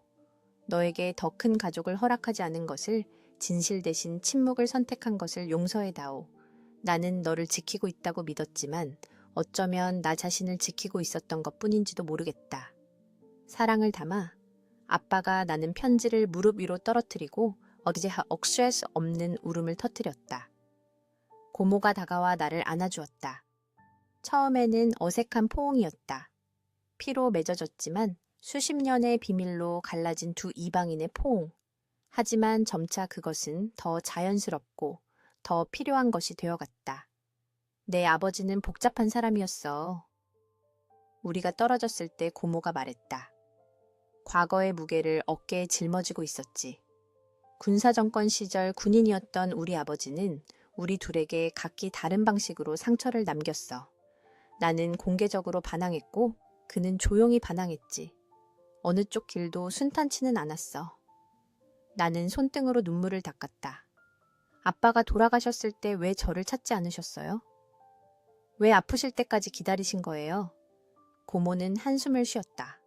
Speaker 1: 너에게 더 큰 가족을 허락하지 않은 것을, 진실 대신 침묵을 선택한 것을 용서해다오. 나는 너를 지키고 있다고 믿었지만 어쩌면 나 자신을 지키고 있었던 것뿐인지도 모르겠다. 사랑을 담아. 아빠가 나는 편지를 무릎 위로 떨어뜨리고 어제 억수할 수 없는 울음을 터뜨렸다. 고모가 다가와 나를 안아주었다. 처음에는 어색한 포옹이었다. 피로 맺어졌지만 수십 년의 비밀로 갈라진 두 이방인의 포옹. 하지만 점차 그것은 더 자연스럽고 더 필요한 것이 되어갔다. 내 아버지는 복잡한 사람이었어. 우리가 떨어졌을 때 고모가 말했다. 과거의 무게를 어깨에 짊어지고 있었지. 군사정권 시절 군인이었던 우리 아버지는 우리 둘에게 각기 다른 방식으로 상처를 남겼어. 나는 공개적으로 반항했고 그는 조용히 반항했지. 어느 쪽 길도 순탄치는 않았어. 나는 손등으로 눈물을 닦았다. 아빠가 돌아가셨을 때 왜 저를 찾지 않으셨어요? 왜 아프실 때까지 기다리신 거예요? 고모는 한숨을 쉬었다.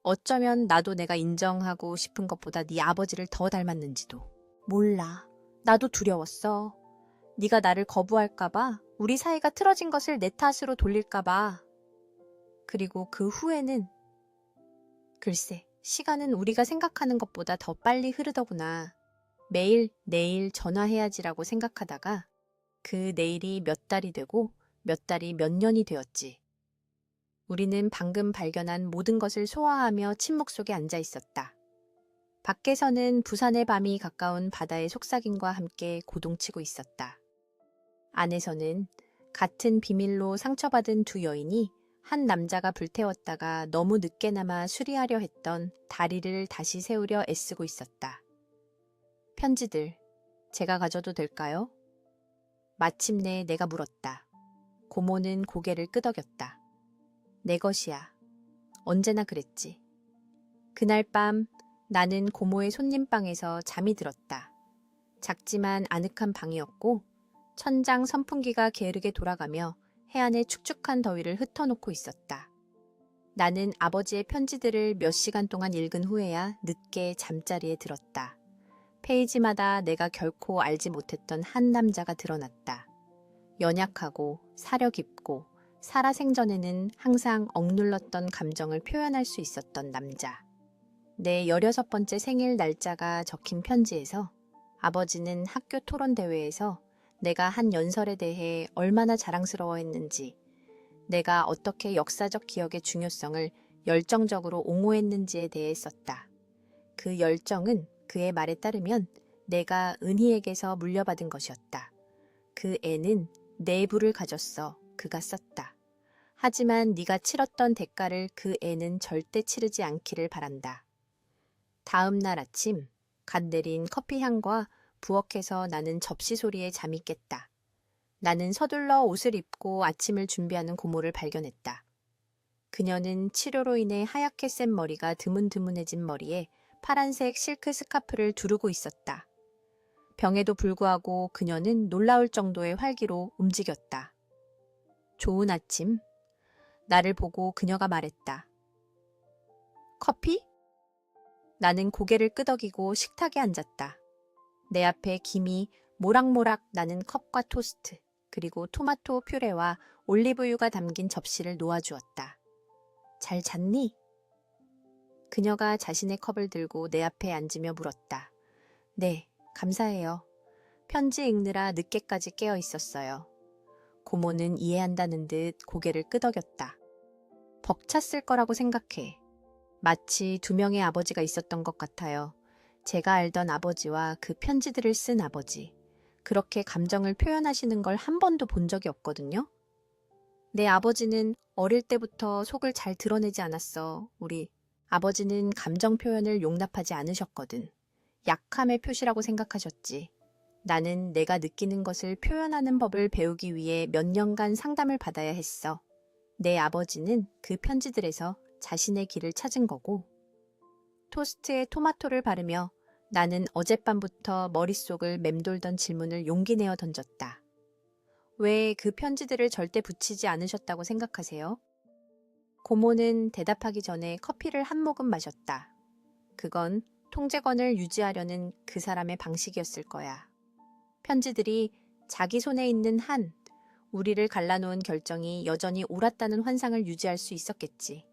Speaker 1: 어쩌면 나도 내가 인정하고 싶은 것보다 네 아버지를 더 닮았는지도. 몰라. 나도 두려웠어. 네가 나를 거부할까봐, 우리 사이가 틀어진 것을 내 탓으로 돌릴까봐. 그리고 그 후에는 글쎄, 시간은 우리가 생각하는 것보다 더 빨리 흐르더구나. 매일 내일 전화해야지라고 생각하다가 그 내일이 몇 달이 되고 몇 달이 몇 년이 되었지. 우리는 방금 발견한 모든 것을 소화하며 침묵 속에 앉아 있었다. 밖에서는 부산의 밤이 가까운 바다의 속삭임과 함께 고동치고 있었다. 안에서는 같은 비밀로 상처받은 두 여인이 한 남자가 불태웠다가 너무 늦게나마 수리하려 했던 다리를 다시 세우려 애쓰고 있었다. 편지들, 제가 가져도 될까요? 마침내 내가 물었다. 고모는 고개를 끄덕였다. 내 것이야. 언제나 그랬지. 그날 밤 나는 고모의 손님방에서 잠이 들었다. 작지만 아늑한 방이었고 천장 선풍기가 게으르게 돌아가며 해안의 축축한 더위를 흩어놓고 있었다. 나는 아버지의 편지들을 몇 시간 동안 읽은 후에야 늦게 잠자리에 들었다. 페이지마다 내가 결코 알지 못했던 한 남자가 드러났다. 연약하고 사려 깊고 살아생전에는 항상 억눌렀던 감정을 표현할 수 있었던 남자. 내 16번째 생일 날짜가 적힌 편지에서 아버지는 학교 토론대회에서 내가 한 연설에 대해 얼마나 자랑스러워했는지, 내가 어떻게 역사적 기억의 중요성을 열정적으로 옹호했는지에 대해 썼다. 그 열정은 그의 말에 따르면 내가 은희에게서 물려받은 것이었다. 그 애는 내 부를 가졌어. 그가 썼다. 하지만 네가 치렀던 대가를 그 애는 절대 치르지 않기를 바란다. 다음 날 아침, 갓 내린 커피 향과 부엌에서 나는 접시 소리에 잠이 깼다. 나는 서둘러 옷을 입고 아침을 준비하는 고모를 발견했다. 그녀는 치료로 인해 하얗게 센 머리가 드문드문해진 머리에 파란색 실크 스카프를 두르고 있었다. 병에도 불구하고 그녀는 놀라울 정도의 활기로 움직였다. 좋은 아침. 나를 보고 그녀가 말했다. 커피? 나는 고개를 끄덕이고 식탁에 앉았다. 내 앞에 김이 모락모락 나는 컵과 토스트, 그리고 토마토 퓨레와 올리브유가 담긴 접시를 놓아주었다. 잘 잤니? 그녀가 자신의 컵을 들고 내 앞에 앉으며 물었다. 네, 감사해요. 편지 읽느라 늦게까지 깨어 있었어요. 고모는 이해한다는 듯 고개를 끄덕였다. 벅찼을 거라고 생각해. 마치 두 명의 아버지가 있었던 것 같아요. 제가 알던 아버지와 그 편지들을 쓴 아버지. 그렇게 감정을 표현하시는 걸 한 번도 본 적이 없거든요. 내 아버지는 어릴 때부터 속을 잘 드러내지 않았어. 우리 아버지는 감정 표현을 용납하지 않으셨거든. 약함의 표시라고 생각하셨지. 나는 내가 느끼는 것을 표현하는 법을 배우기 위해 몇 년간 상담을 받아야 했어. 내 아버지는 그 편지들에서 자신의 길을 찾은 거고. 토스트에 토마토를 바르며 나는 어젯밤부터 머릿속을 맴돌던 질문을 용기 내어 던졌다. 왜 그 편지들을 절대 붙이지 않으셨다고 생각하세요? 고모는 대답하기 전에 커피를 한 모금 마셨다. 그건 통제권을 유지하려는 그 사람의 방식이었을 거야. 편지들이 자기 손에 있는 한, 우리를 갈라놓은 결정이 여전히 옳았다는 환상을 유지할 수 있었겠지.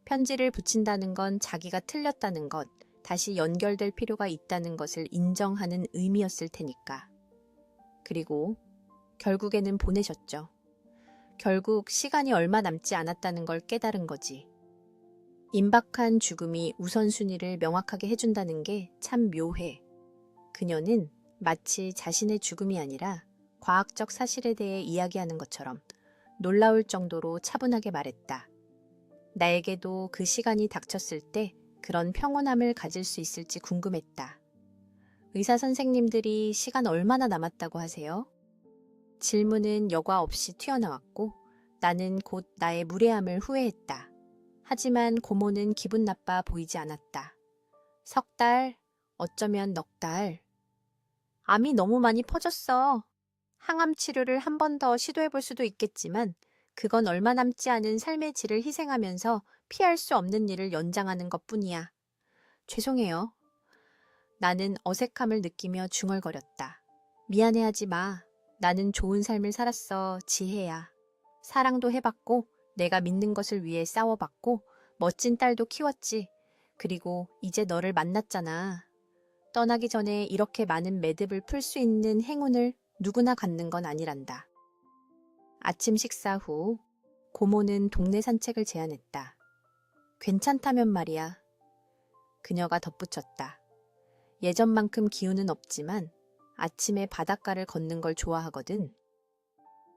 Speaker 1: 편지를 붙인다는 건 자기가 틀렸다는 것, 다시 연결될 필요가 있다는 것을 인정하는 의미였을 테니까. 그리고 결국에는 보내셨죠. 결국 시간이 얼마 남지 않았다는 걸 깨달은 거지. 임박한 죽음이 우선순위를 명확하게 해준다는 게 참 묘해. 그녀는 마치 자신의 죽음이 아니라 과학적 사실에 대해 이야기하는 것처럼 놀라울 정도로 차분하게 말했다. 나에게도 그 시간이 닥쳤을 때 그런 평온함을 가질 수 있을지 궁금했다. 의사 선생님들이 시간 얼마나 남았다고 하세요? 질문은 여과 없이 튀어나왔고 나는 곧 나의 무례함을 후회했다. 하지만 고모는 기분 나빠 보이지 않았다. 석 달, 어쩌면 넉 달. 암이 너무 많이 퍼졌어. 항암 치료를 한 번 더 시도해볼 수도 있겠지만 그건 얼마 남지 않은 삶의 질을 희생하면서 피할 수 없는 일을 연장하는 것뿐이야. 죄송해요. 나는 어색함을 느끼며 중얼거렸다. 미안해하지 마. 나는 좋은 삶을 살았어. 지혜야. 사랑도 해봤고 내가 믿는 것을 위해 싸워봤고 멋진 딸도 키웠지. 그리고 이제 너를 만났잖아. 떠나기 전에 이렇게 많은 매듭을 풀 수 있는 행운을 누구나 갖는 건 아니란다. 아침 식사 후 고모는 동네 산책을 제안했다. 괜찮다면 말이야. 그녀가 덧붙였다. 예전만큼 기운은 없지만 아침에 바닷가를 걷는 걸 좋아하거든.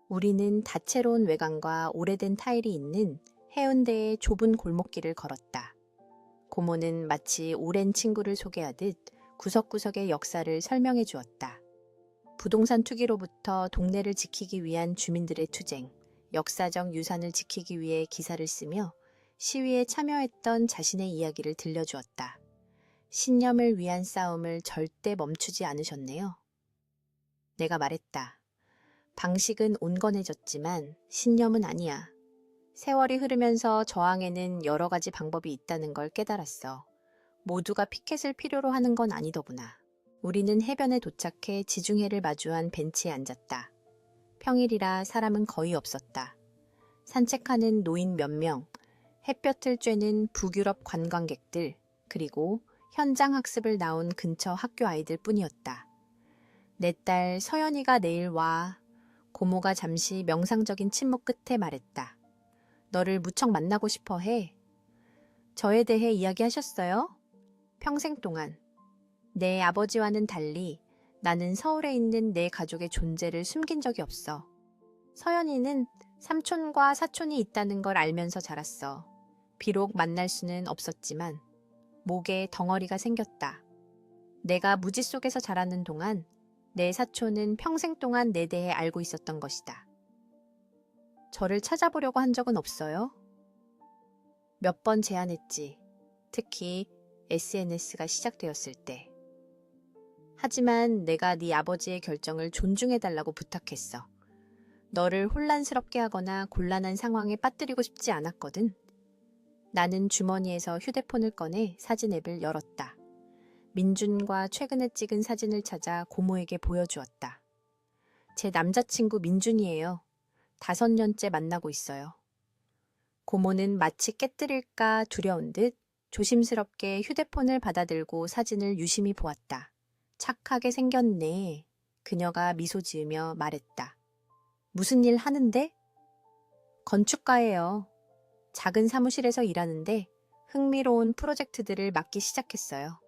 Speaker 1: 우리는 다채로운 외관과 오래된 타일이 있는 해운대의 좁은 골목길을 걸었다. 고모는 마치 오랜 친구를 소개하듯 구석구석의 역사를 설명해 주었다. 부동산 투기로부터 동네를 지키기 위한 주민들의 투쟁, 역사적 유산을 지키기 위해 기사를 쓰며 시위에 참여했던 자신의 이야기를 들려주었다. 신념을 위한 싸움을 절대 멈추지 않으셨네요. 내가 말했다. 방식은 온건해졌지만 신념은 아니야. 세월이 흐르면서 저항에는 여러 가지 방법이 있다는 걸 깨달았어. 모두가 피켓을 필요로 하는 건 아니더구나. 우리는 해변에 도착해 지중해를 마주한 벤치에 앉았다. 평일이라 사람은 거의 없었다. 산책하는 노인 몇 명, 햇볕을 쬐는 북유럽 관광객들, 그리고 현장 학습을 나온 근처 학교 아이들 뿐이었다. 내 딸 서연이가 내일 와. 고모가 잠시 명상적인 침묵 끝에 말했다. 너를 무척 만나고 싶어 해. 저에 대해 이야기하셨어요? 평생 동안. 내 아버지와는 달리 나는 서울에 있는 내 가족의 존재를 숨긴 적이 없어. 서연이는 삼촌과 사촌이 있다는 걸 알면서 자랐어. 비록 만날 수는 없었지만 목에 덩어리가 생겼다. 내가 무지 속에서 자라는 동안 내 사촌은 평생 동안 내 대해 알고 있었던 것이다. 저를 찾아보려고 한 적은 없어요? 몇 번 제안했지. 특히 SNS가 시작되었을 때. 하지만 내가 네 아버지의 결정을 존중해달라고 부탁했어. 너를 혼란스럽게 하거나 곤란한 상황에 빠뜨리고 싶지 않았거든. 나는 주머니에서 휴대폰을 꺼내 사진 앱을 열었다. 민준과 최근에 찍은 사진을 찾아 고모에게 보여주었다. 제 남자친구 민준이에요. 5년째 만나고 있어요. 고모는 마치 깨뜨릴까 두려운 듯 조심스럽게 휴대폰을 받아들고 사진을 유심히 보았다. 착하게 생겼네. 그녀가 미소 지으며 말했다. 무슨 일 하는데? 건축가예요. 작은 사무실에서 일하는데 흥미로운 프로젝트들을 맡기 시작했어요.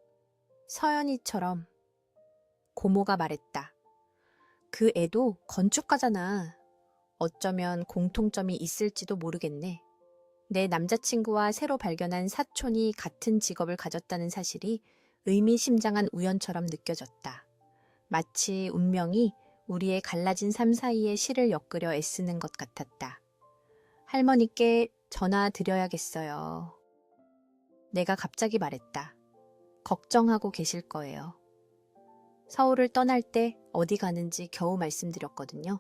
Speaker 1: 서연이처럼. 고모가 말했다. 그 애도 건축가잖아. 어쩌면 공통점이 있을지도 모르겠네. 내 남자친구와 새로 발견한 사촌이 같은 직업을 가졌다는 사실이 의미심장한 우연처럼 느껴졌다. 마치 운명이 우리의 갈라진 삶 사이의 실을 엮으려 애쓰는 것 같았다. 할머니께 전화 드려야겠어요. 내가 갑자기 말했다. 걱정하고 계실 거예요. 서울을 떠날 때 어디 가는지 겨우 말씀드렸거든요.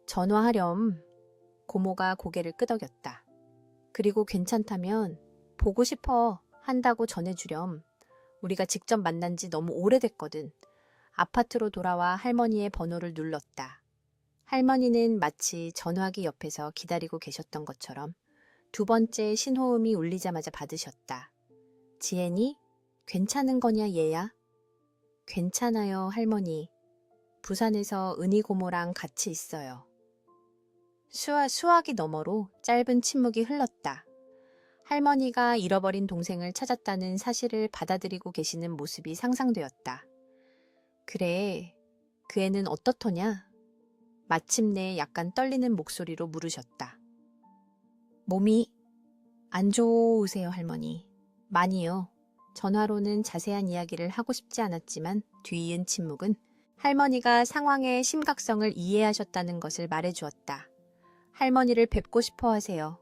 Speaker 1: 전화하렴. 고모가 고개를 끄덕였다. 그리고 괜찮다면 보고 싶어 한다고 전해주렴. 우리가 직접 만난 지 너무 오래됐거든. 아파트로 돌아와 할머니의 번호를 눌렀다. 할머니는 마치 전화기 옆에서 기다리고 계셨던 것처럼 2번째 신호음이 울리자마자 받으셨다. 지혜니? 괜찮은 거냐 얘야? 괜찮아요 할머니. 부산에서 은희 고모랑 같이 있어요. 수화기 너머로 짧은 침묵이 흘렀다. 할머니가 잃어버린 동생을 찾았다는 사실을 받아들이고 계시는 모습이 상상되었다. 그래, 그 애는 어떻더냐? 마침내 약간 떨리는 목소리로 물으셨다. 몸이 안 좋으세요 할머니? 많이요. 전화로는 자세한 이야기를 하고 싶지 않았지만 뒤이은 침묵은 할머니가 상황의 심각성을 이해하셨다는 것을 말해주었다. 할머니를 뵙고 싶어 하세요.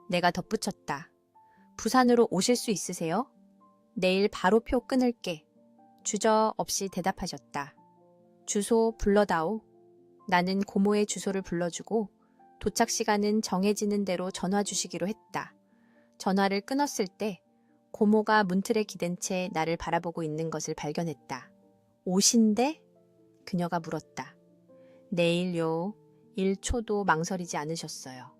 Speaker 1: 내가 덧붙였다. 부산으로 오실 수 있으세요? 내일 바로 표 끊을게. 주저없이 대답하셨다. 주소 불러다오. 나는 고모의 주소를 불러주고 도착 시간은 정해지는 대로 전화 주시기로 했다. 전화를 끊었을 때 고모가 문틀에 기댄 채 나를 바라보고 있는 것을 발견했다. 오신대? 그녀가 물었다. 내일요. 1초도 망설이지 않으셨어요.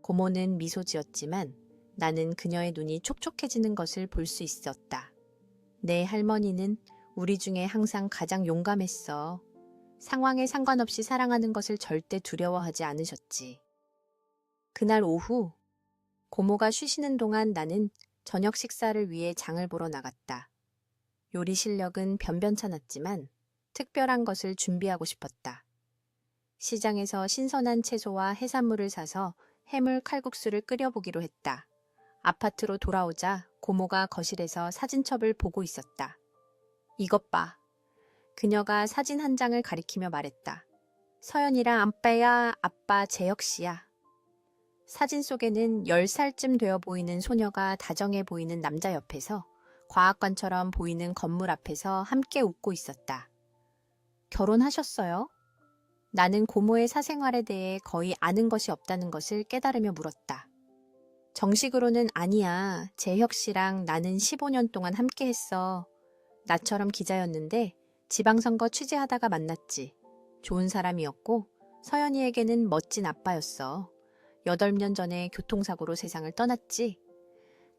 Speaker 1: 고모는 미소 지었지만 나는 그녀의 눈이 촉촉해지는 것을 볼 수 있었다. 내 할머니는 우리 중에 항상 가장 용감했어. 상황에 상관없이 사랑하는 것을 절대 두려워하지 않으셨지. 그날 오후 고모가 쉬시는 동안 나는 저녁 식사를 위해 장을 보러 나갔다. 요리 실력은 변변찮았지만 특별한 것을 준비하고 싶었다. 시장에서 신선한 채소와 해산물을 사서 해물 칼국수를 끓여보기로 했다. 아파트로 돌아오자 고모가 거실에서 사진첩을 보고 있었다. 이것 봐. 그녀가 사진 한 장을 가리키며 말했다. 서연이랑 아빠야, 아빠 재혁 씨야. 사진 속에는 10살쯤 되어 보이는 소녀가 다정해 보이는 남자 옆에서 과학관처럼 보이는 건물 앞에서 함께 웃고 있었다. 결혼하셨어요? 나는 고모의 사생활에 대해 거의 아는 것이 없다는 것을 깨달으며 물었다. 정식으로는 아니야. 재혁 씨랑 나는 15년 동안 함께 했어. 나처럼 기자였는데 지방선거 취재하다가 만났지. 좋은 사람이었고 서연이에게는 멋진 아빠였어. 8년 전에 교통사고로 세상을 떠났지.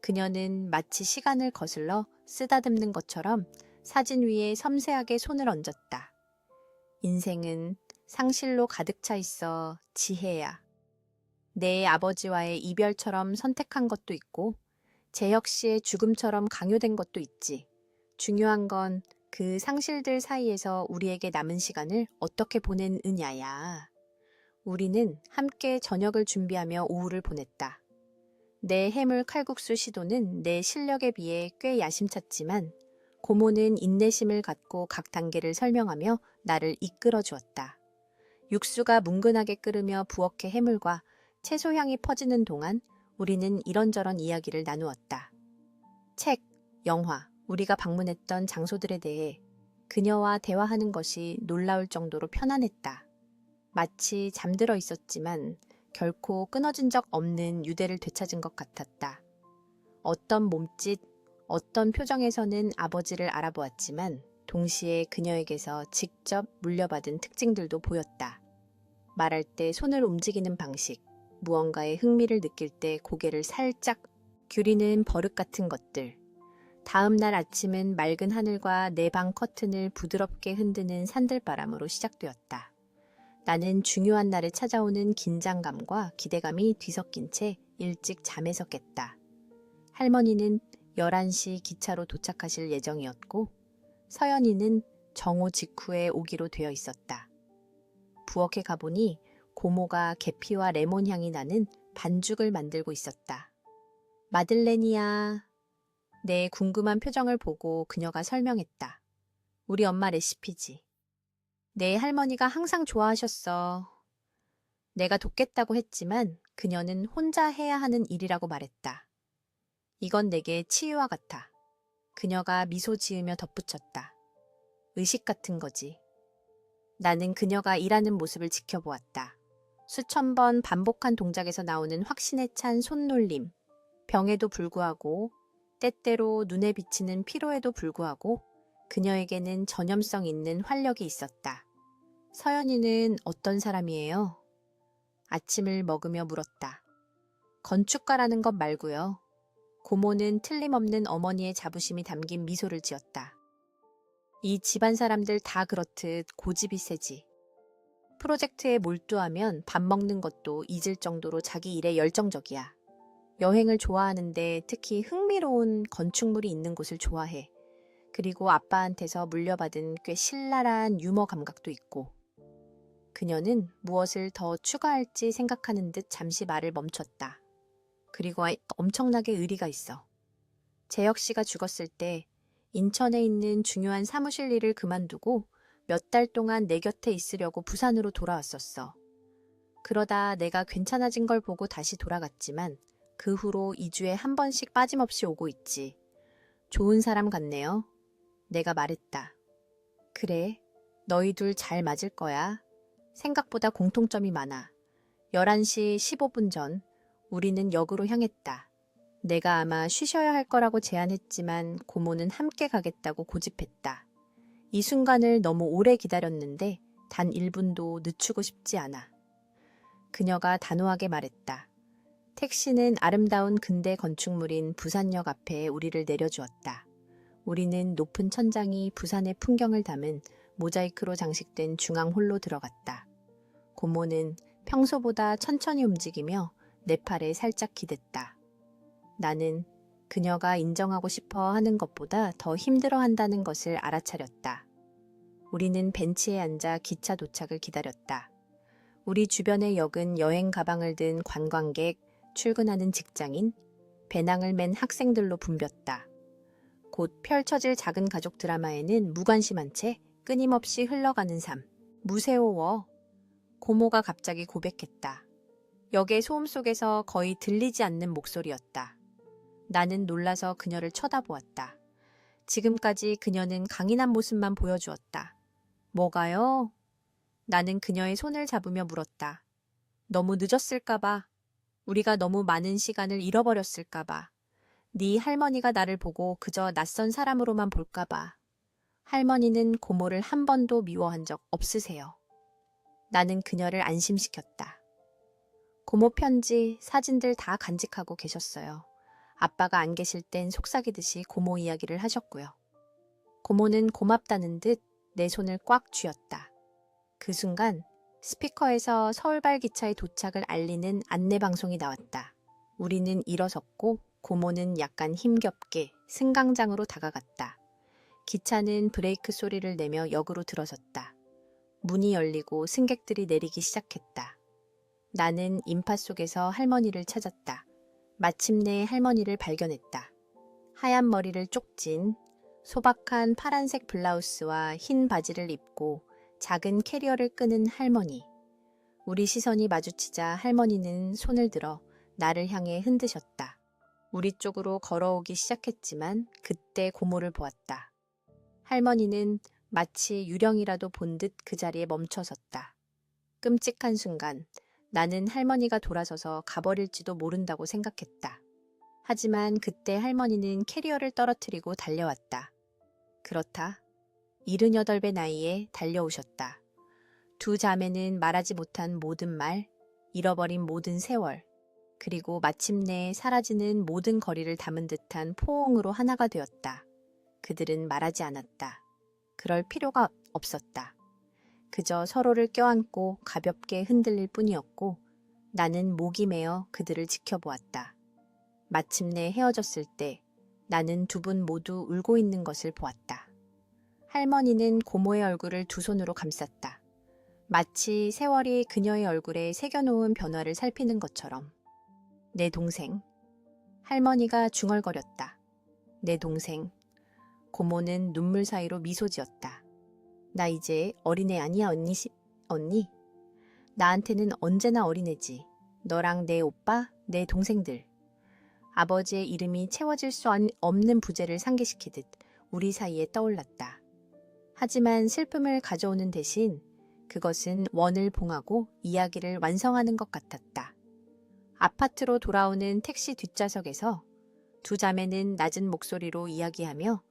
Speaker 1: 그녀는 마치 시간을 거슬러 쓰다듬는 것처럼 사진 위에 섬세하게 손을 얹었다. 인생은 상실로 가득 차 있어 지혜야. 내 아버지와의 이별처럼 선택한 것도 있고 재혁 씨의 죽음처럼 강요된 것도 있지. 중요한 건 그 상실들 사이에서 우리에게 남은 시간을 어떻게 보내느냐야. 우리는 함께 저녁을 준비하며 오후를 보냈다. 내 해물 칼국수 시도는 내 실력에 비해 꽤 야심찼지만 고모는 인내심을 갖고 각 단계를 설명하며 나를 이끌어 주었다. 육수가 뭉근하게 끓으며 부엌의 해물과 채소 향이 퍼지는 동안 우리는 이런저런 이야기를 나누었다. 책, 영화, 우리가 방문했던 장소들에 대해 그녀와 대화하는 것이 놀라울 정도로 편안했다. 마치 잠들어 있었지만 결코 끊어진 적 없는 유대를 되찾은 것 같았다. 어떤 몸짓, 어떤 표정에서는 아버지를 알아보았지만 동시에 그녀에게서 직접 물려받은 특징들도 보였다. 말할 때 손을 움직이는 방식, 무언가에 흥미를 느낄 때 고개를 살짝 귤이는 버릇 같은 것들. 다음 날 아침은 맑은 하늘과 내 방 커튼을 부드럽게 흔드는 산들바람으로 시작되었다. 나는 중요한 날에 찾아오는 긴장감과 기대감이 뒤섞인 채 일찍 잠에서 깼다. 할머니는 11시 기차로 도착하실 예정이었고 서연이는 정오 직후에 오기로 되어 있었다. 부엌에 가보니 고모가 계피와 레몬 향이 나는 반죽을 만들고 있었다. 마들렌이야. 내 궁금한 표정을 보고 그녀가 설명했다. 우리 엄마 레시피지. 내 할머니가 항상 좋아하셨어. 내가 돕겠다고 했지만 그녀는 혼자 해야 하는 일이라고 말했다. 이건 내게 치유와 같아. 그녀가 미소 지으며 덧붙였다. 의식 같은 거지. 나는 그녀가 일하는 모습을 지켜보았다. 수천 번 반복한 동작에서 나오는 확신에 찬 손놀림. 병에도 불구하고 때때로 눈에 비치는 피로에도 불구하고 그녀에게는 전염성 있는 활력이 있었다. 서연이는 어떤 사람이에요? 아침을 먹으며 물었다. 건축가라는 것 말고요. 고모는 틀림없는 어머니의 자부심이 담긴 미소를 지었다. 이 집안 사람들 다 그렇듯 고집이 세지. 프로젝트에 몰두하면 밥 먹는 것도 잊을 정도로 자기 일에 열정적이야. 여행을 좋아하는데 특히 흥미로운 건축물이 있는 곳을 좋아해. 그리고 아빠한테서 물려받은 꽤 신랄한 유머 감각도 있고. 그녀는 무엇을 더 추가할지 생각하는 듯 잠시 말을 멈췄다. 그리고 엄청나게 의리가 있어. 재혁 씨가 죽었을 때 인천에 있는 중요한 사무실 일을 그만두고 몇 달 동안 내 곁에 있으려고 부산으로 돌아왔었어. 그러다 내가 괜찮아진 걸 보고 다시 돌아갔지만 그 후로 2주에 한 번씩 빠짐없이 오고 있지. 좋은 사람 같네요. 내가 말했다. 그래, 너희 둘 잘 맞을 거야. 생각보다 공통점이 많아. 11시 15분 전 우리는 역으로 향했다. 내가 아마 쉬셔야 할 거라고 제안했지만 고모는 함께 가겠다고 고집했다. 이 순간을 너무 오래 기다렸는데 단 1분도 늦추고 싶지 않아. 그녀가 단호하게 말했다. 택시는 아름다운 근대 건축물인 부산역 앞에 우리를 내려주었다. 우리는 높은 천장이 부산의 풍경을 담은 모자이크로 장식된 중앙홀로 들어갔다. 고모는 평소보다 천천히 움직이며 내 팔에 살짝 기댔다. 나는 그녀가 인정하고 싶어 하는 것보다 더 힘들어 한다는 것을 알아차렸다. 우리는 벤치에 앉아 기차 도착을 기다렸다. 우리 주변의 역은 여행 가방을 든 관광객, 출근하는 직장인, 배낭을 맨 학생들로 붐볐다. 곧 펼쳐질 작은 가족 드라마에는 무관심한 채 끊임없이 흘러가는 삶. 무서워. 고모가 갑자기 고백했다. 역의 소음 속에서 거의 들리지 않는 목소리였다. 나는 놀라서 그녀를 쳐다보았다. 지금까지 그녀는 강인한 모습만 보여주었다. 뭐가요? 나는 그녀의 손을 잡으며 물었다. 너무 늦었을까봐. 우리가 너무 많은 시간을 잃어버렸을까봐. 네 할머니가 나를 보고 그저 낯선 사람으로만 볼까봐. 할머니는 고모를 한 번도 미워한 적 없으세요. 나는 그녀를 안심시켰다. 고모 편지, 사진들 다 간직하고 계셨어요. 아빠가 안 계실 땐 속삭이듯이 고모 이야기를 하셨고요. 고모는 고맙다는 듯 내 손을 꽉 쥐었다. 그 순간 스피커에서 서울발 기차의 도착을 알리는 안내방송이 나왔다. 우리는 일어섰고 고모는 약간 힘겹게 승강장으로 다가갔다. 기차는 브레이크 소리를 내며 역으로 들어섰다. 문이 열리고 승객들이 내리기 시작했다. 나는 인파 속에서 할머니를 찾았다. 마침내 할머니를 발견했다. 하얀 머리를 쪽진, 소박한 파란색 블라우스와 흰 바지를 입고 작은 캐리어를 끄는 할머니. 우리 시선이 마주치자 할머니는 손을 들어 나를 향해 흔드셨다. 우리 쪽으로 걸어오기 시작했지만 그때 고모를 보았다. 할머니는 마치 유령이라도 본 듯 그 자리에 멈춰섰다. 끔찍한 순간 나는 할머니가 돌아서서 가버릴지도 모른다고 생각했다. 하지만 그때 할머니는 캐리어를 떨어뜨리고 달려왔다. 그렇다. 78배 나이에 달려오셨다. 두 자매는 말하지 못한 모든 말, 잃어버린 모든 세월, 그리고 마침내 사라지는 모든 거리를 담은 듯한 포옹으로 하나가 되었다. 그들은 말하지 않았다. 그럴 필요가 없었다. 그저 서로를 껴안고 가볍게 흔들릴 뿐이었고 나는 목이 메어 그들을 지켜보았다. 마침내 헤어졌을 때 나는 두 분 모두 울고 있는 것을 보았다. 할머니는 고모의 얼굴을 두 손으로 감쌌다. 마치 세월이 그녀의 얼굴에 새겨놓은 변화를 살피는 것처럼. 내 동생. 할머니가 중얼거렸다. 내 동생. 고모는 눈물 사이로 미소 지었다. 나 이제 어린애 아니야, 언니? 나한테는 언제나 어린애지. 너랑 내 오빠, 내 동생들. 아버지의 이름이 채워질 수 없는 부재를 상기시키듯 우리 사이에 떠올랐다. 하지만 슬픔을 가져오는 대신 그것은 원을 봉하고 이야기를 완성하는 것 같았다. 아파트로 돌아오는 택시 뒷좌석에서 두 자매는 낮은 목소리로 이야기하며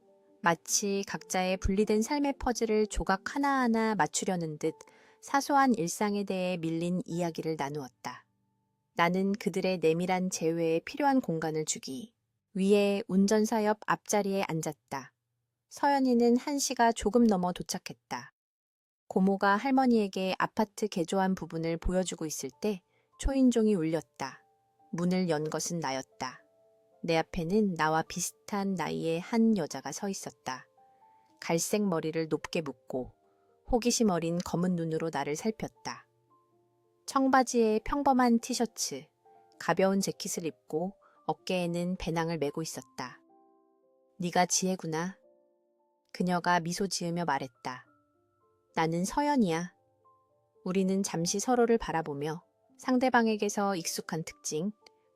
Speaker 1: 마치 각자의 분리된 삶의 퍼즐을 조각 하나하나 맞추려는 듯 사소한 일상에 대해 밀린 이야기를 나누었다. 나는 그들의 내밀한 재회에 필요한 공간을 주기 위해 운전사 옆 앞자리에 앉았다. 서연이는 1시가 조금 넘어 도착했다. 고모가 할머니에게 아파트 개조한 부분을 보여주고 있을 때 초인종이 울렸다. 문을 연 것은 나였다. 내 앞에는 나와 비슷한 나이의 한 여자가 서 있었다. 갈색 머리를 높게 묶고 호기심 어린 검은 눈으로 나를 살폈다. 청바지에 평범한 티셔츠, 가벼운 재킷을 입고 어깨에는 배낭을 메고 있었다. 네가 지혜구나. 그녀가 미소 지으며 말했다. 나는 서연이야. 우리는 잠시 서로를 바라보며 상대방에게서 익숙한 특징,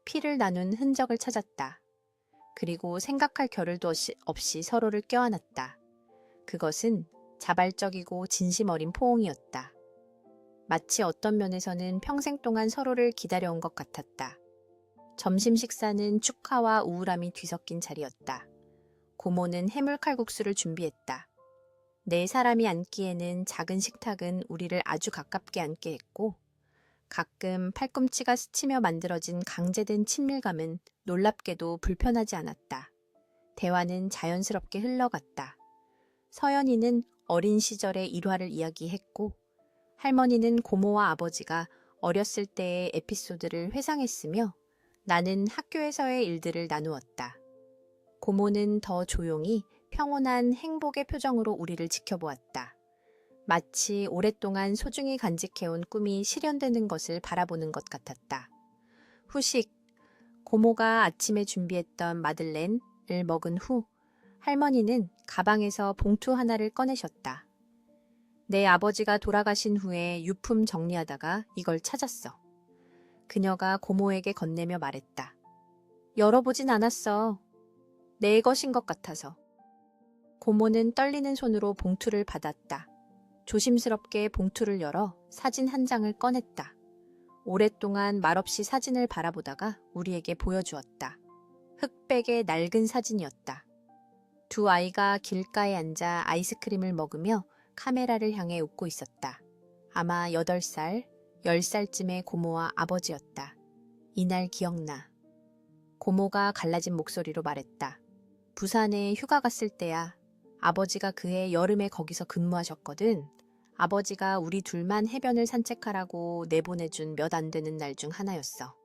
Speaker 1: 피를 나눈 흔적을 찾았다. 그리고 생각할 겨를도 없이 서로를 껴안았다. 그것은 자발적이고 진심 어린 포옹이었다. 마치 어떤 면에서는 평생 동안 서로를 기다려온 것 같았다. 점심 식사는 축하와 우울함이 뒤섞인 자리였다. 고모는 해물칼국수를 준비했다. 네 사람이 앉기에는 작은 식탁은 우리를 아주 가깝게 앉게 했고 가끔 팔꿈치가 스치며 만들어진 강제된 친밀감은 놀랍게도 불편하지 않았다. 대화는 자연스럽게 흘러갔다. 서연이는 어린 시절의 일화를 이야기했고 할머니는 고모와 아버지가 어렸을 때의 에피소드를 회상했으며 나는 학교에서의 일들을 나누었다. 고모는 더 조용히 평온한 행복의 표정으로 우리를 지켜보았다. 마치 오랫동안 소중히 간직해온 꿈이 실현되는 것을 바라보는 것 같았다. 후식, 고모가 아침에 준비했던 마들렌을 먹은 후 할머니는 가방에서 봉투 하나를 꺼내셨다. 내 아버지가 돌아가신 후에 유품 정리하다가 이걸 찾았어. 그녀가 고모에게 건네며 말했다. 열어보진 않았어. 내 것인 것 같아서. 고모는 떨리는 손으로 봉투를 받았다. 조심스럽게 봉투를 열어 사진 한 장을 꺼냈다. 오랫동안 말없이 사진을 바라보다가 우리에게 보여주었다. 흑백의 낡은 사진이었다. 두 아이가 길가에 앉아 아이스크림을 먹으며 카메라를 향해 웃고 있었다. 아마 8살, 10살쯤의 고모와 아버지였다. 이날 기억나. 고모가 갈라진 목소리로 말했다. 부산에 휴가 갔을 때야. 아버지가 그해 여름에 거기서 근무하셨거든. 아버지가 우리 둘만 해변을 산책하라고 내보내준 몇 안 되는 날 중 하나였어.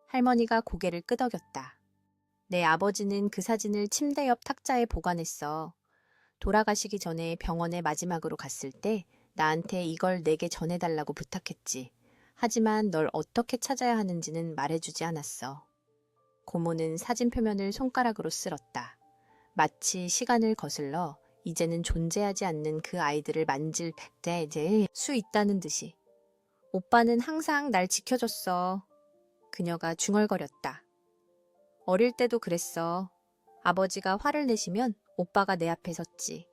Speaker 1: 할머니가 고개를 끄덕였다. 내 아버지는 그 사진을 침대 옆 탁자에 보관했어. 돌아가시기 전에 병원에 마지막으로 갔을 때 나한테 이걸 내게 전해달라고 부탁했지. 하지만 널 어떻게 찾아야 하는지는 말해주지 않았어. 고모는 사진 표면을 손가락으로 쓸었다. 마치 시간을 거슬러 이제는 존재하지 않는 그 아이들을 만질 수 있다는 듯이. 오빠는 항상 날 지켜줬어. 그녀가 중얼거렸다. 어릴 때도 그랬어. 아버지가 화를 내시면 오빠가 내 앞에 섰지.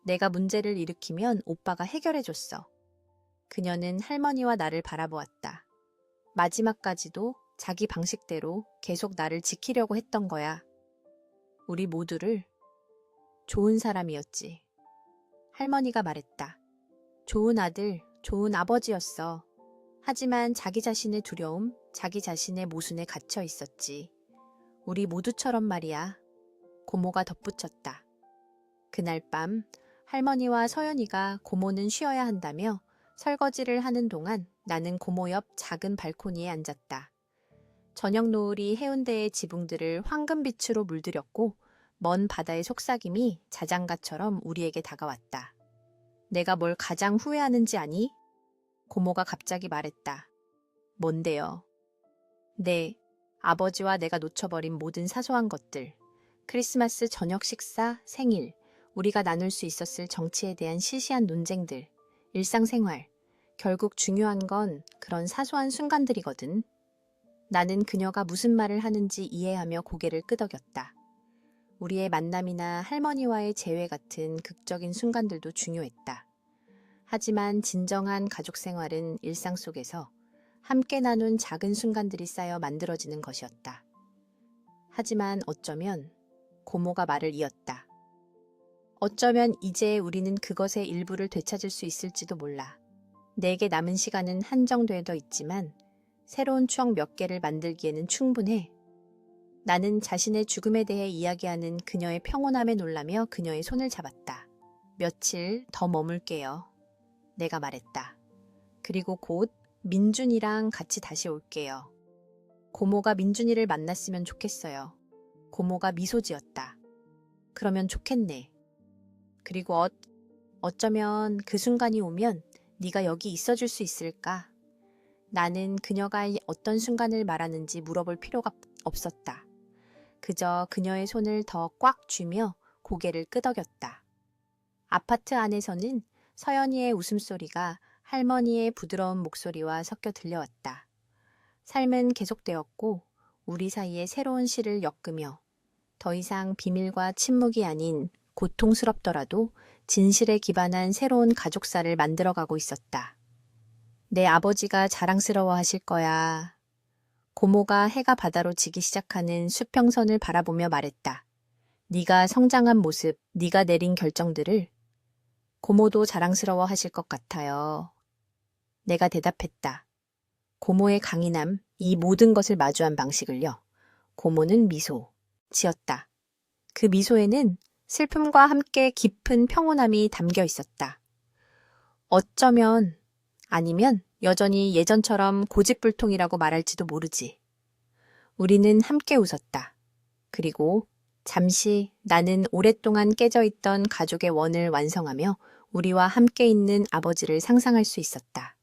Speaker 1: 내가 문제를 일으키면 오빠가 해결해줬어. 그녀는 할머니와 나를 바라보았다. 마지막까지도 자기 방식대로 계속 나를 지키려고 했던 거야. 우리 모두를. 좋은 사람이었지. 할머니가 말했다. 좋은 아들, 좋은 아버지였어. 하지만 자기 자신의 두려움, 자기 자신의 모순에 갇혀 있었지. 우리 모두처럼 말이야. 고모가 덧붙였다. 그날 밤 할머니와 서연이가 고모는 쉬어야 한다며 설거지를 하는 동안 나는 고모 옆 작은 발코니에 앉았다. 저녁 노을이 해운대의 지붕들을 황금빛으로 물들였고 먼 바다의 속삭임이 자장가처럼 우리에게 다가왔다. 내가 뭘 가장 후회하는지 아니? 고모가 갑자기 말했다. 뭔데요? 네, 아버지와 내가 놓쳐버린 모든 사소한 것들. 크리스마스 저녁 식사, 생일, 우리가 나눌 수 있었을 정치에 대한 시시한 논쟁들, 일상생활. 결국 중요한 건 그런 사소한 순간들이거든. 나는 그녀가 무슨 말을 하는지 이해하며 고개를 끄덕였다. 우리의 만남이나 할머니와의 재회 같은 극적인 순간들도 중요했다. 하지만 진정한 가족 생활은 일상 속에서 함께 나눈 작은 순간들이 쌓여 만들어지는 것이었다. 하지만 어쩌면 고모가 말을 이었다. 어쩌면 이제 우리는 그것의 일부를 되찾을 수 있을지도 몰라. 내게 남은 시간은 한정되어 있지만 새로운 추억 몇 개를 만들기에는 충분해. 나는 자신의 죽음에 대해 이야기하는 그녀의 평온함에 놀라며 그녀의 손을 잡았다. 며칠 더 머물게요. 내가 말했다. 그리고 곧 민준이랑 같이 다시 올게요. 고모가 민준이를 만났으면 좋겠어요. 고모가 미소 지었다. 그러면 좋겠네. 그리고 어쩌면 그 순간이 오면 네가 여기 있어줄 수 있을까? 나는 그녀가 어떤 순간을 말하는지 물어볼 필요가 없었다. 그저 그녀의 손을 더 꽉 쥐며 고개를 끄덕였다. 아파트 안에서는 서연이의 웃음소리가 할머니의 부드러운 목소리와 섞여 들려왔다. 삶은 계속되었고 우리 사이에 새로운 시를 엮으며 더 이상 비밀과 침묵이 아닌 고통스럽더라도 진실에 기반한 새로운 가족사를 만들어가고 있었다. 내 아버지가 자랑스러워 하실 거야. 고모가 해가 바다로 지기 시작하는 수평선을 바라보며 말했다. 네가 성장한 모습, 네가 내린 결정들을 고모도 자랑스러워 하실 것 같아요. 내가 대답했다. 고모의 강인함, 이 모든 것을 마주한 방식을요. 고모는 미소 지었다. 그 미소에는 슬픔과 함께 깊은 평온함이 담겨 있었다. 어쩌면 아니면 여전히 예전처럼 고집불통이라고 말할지도 모르지. 우리는 함께 웃었다. 그리고 잠시 나는 오랫동안 깨져있던 가족의 원을 완성하며 우리와 함께 있는 아버지를 상상할 수 있었다.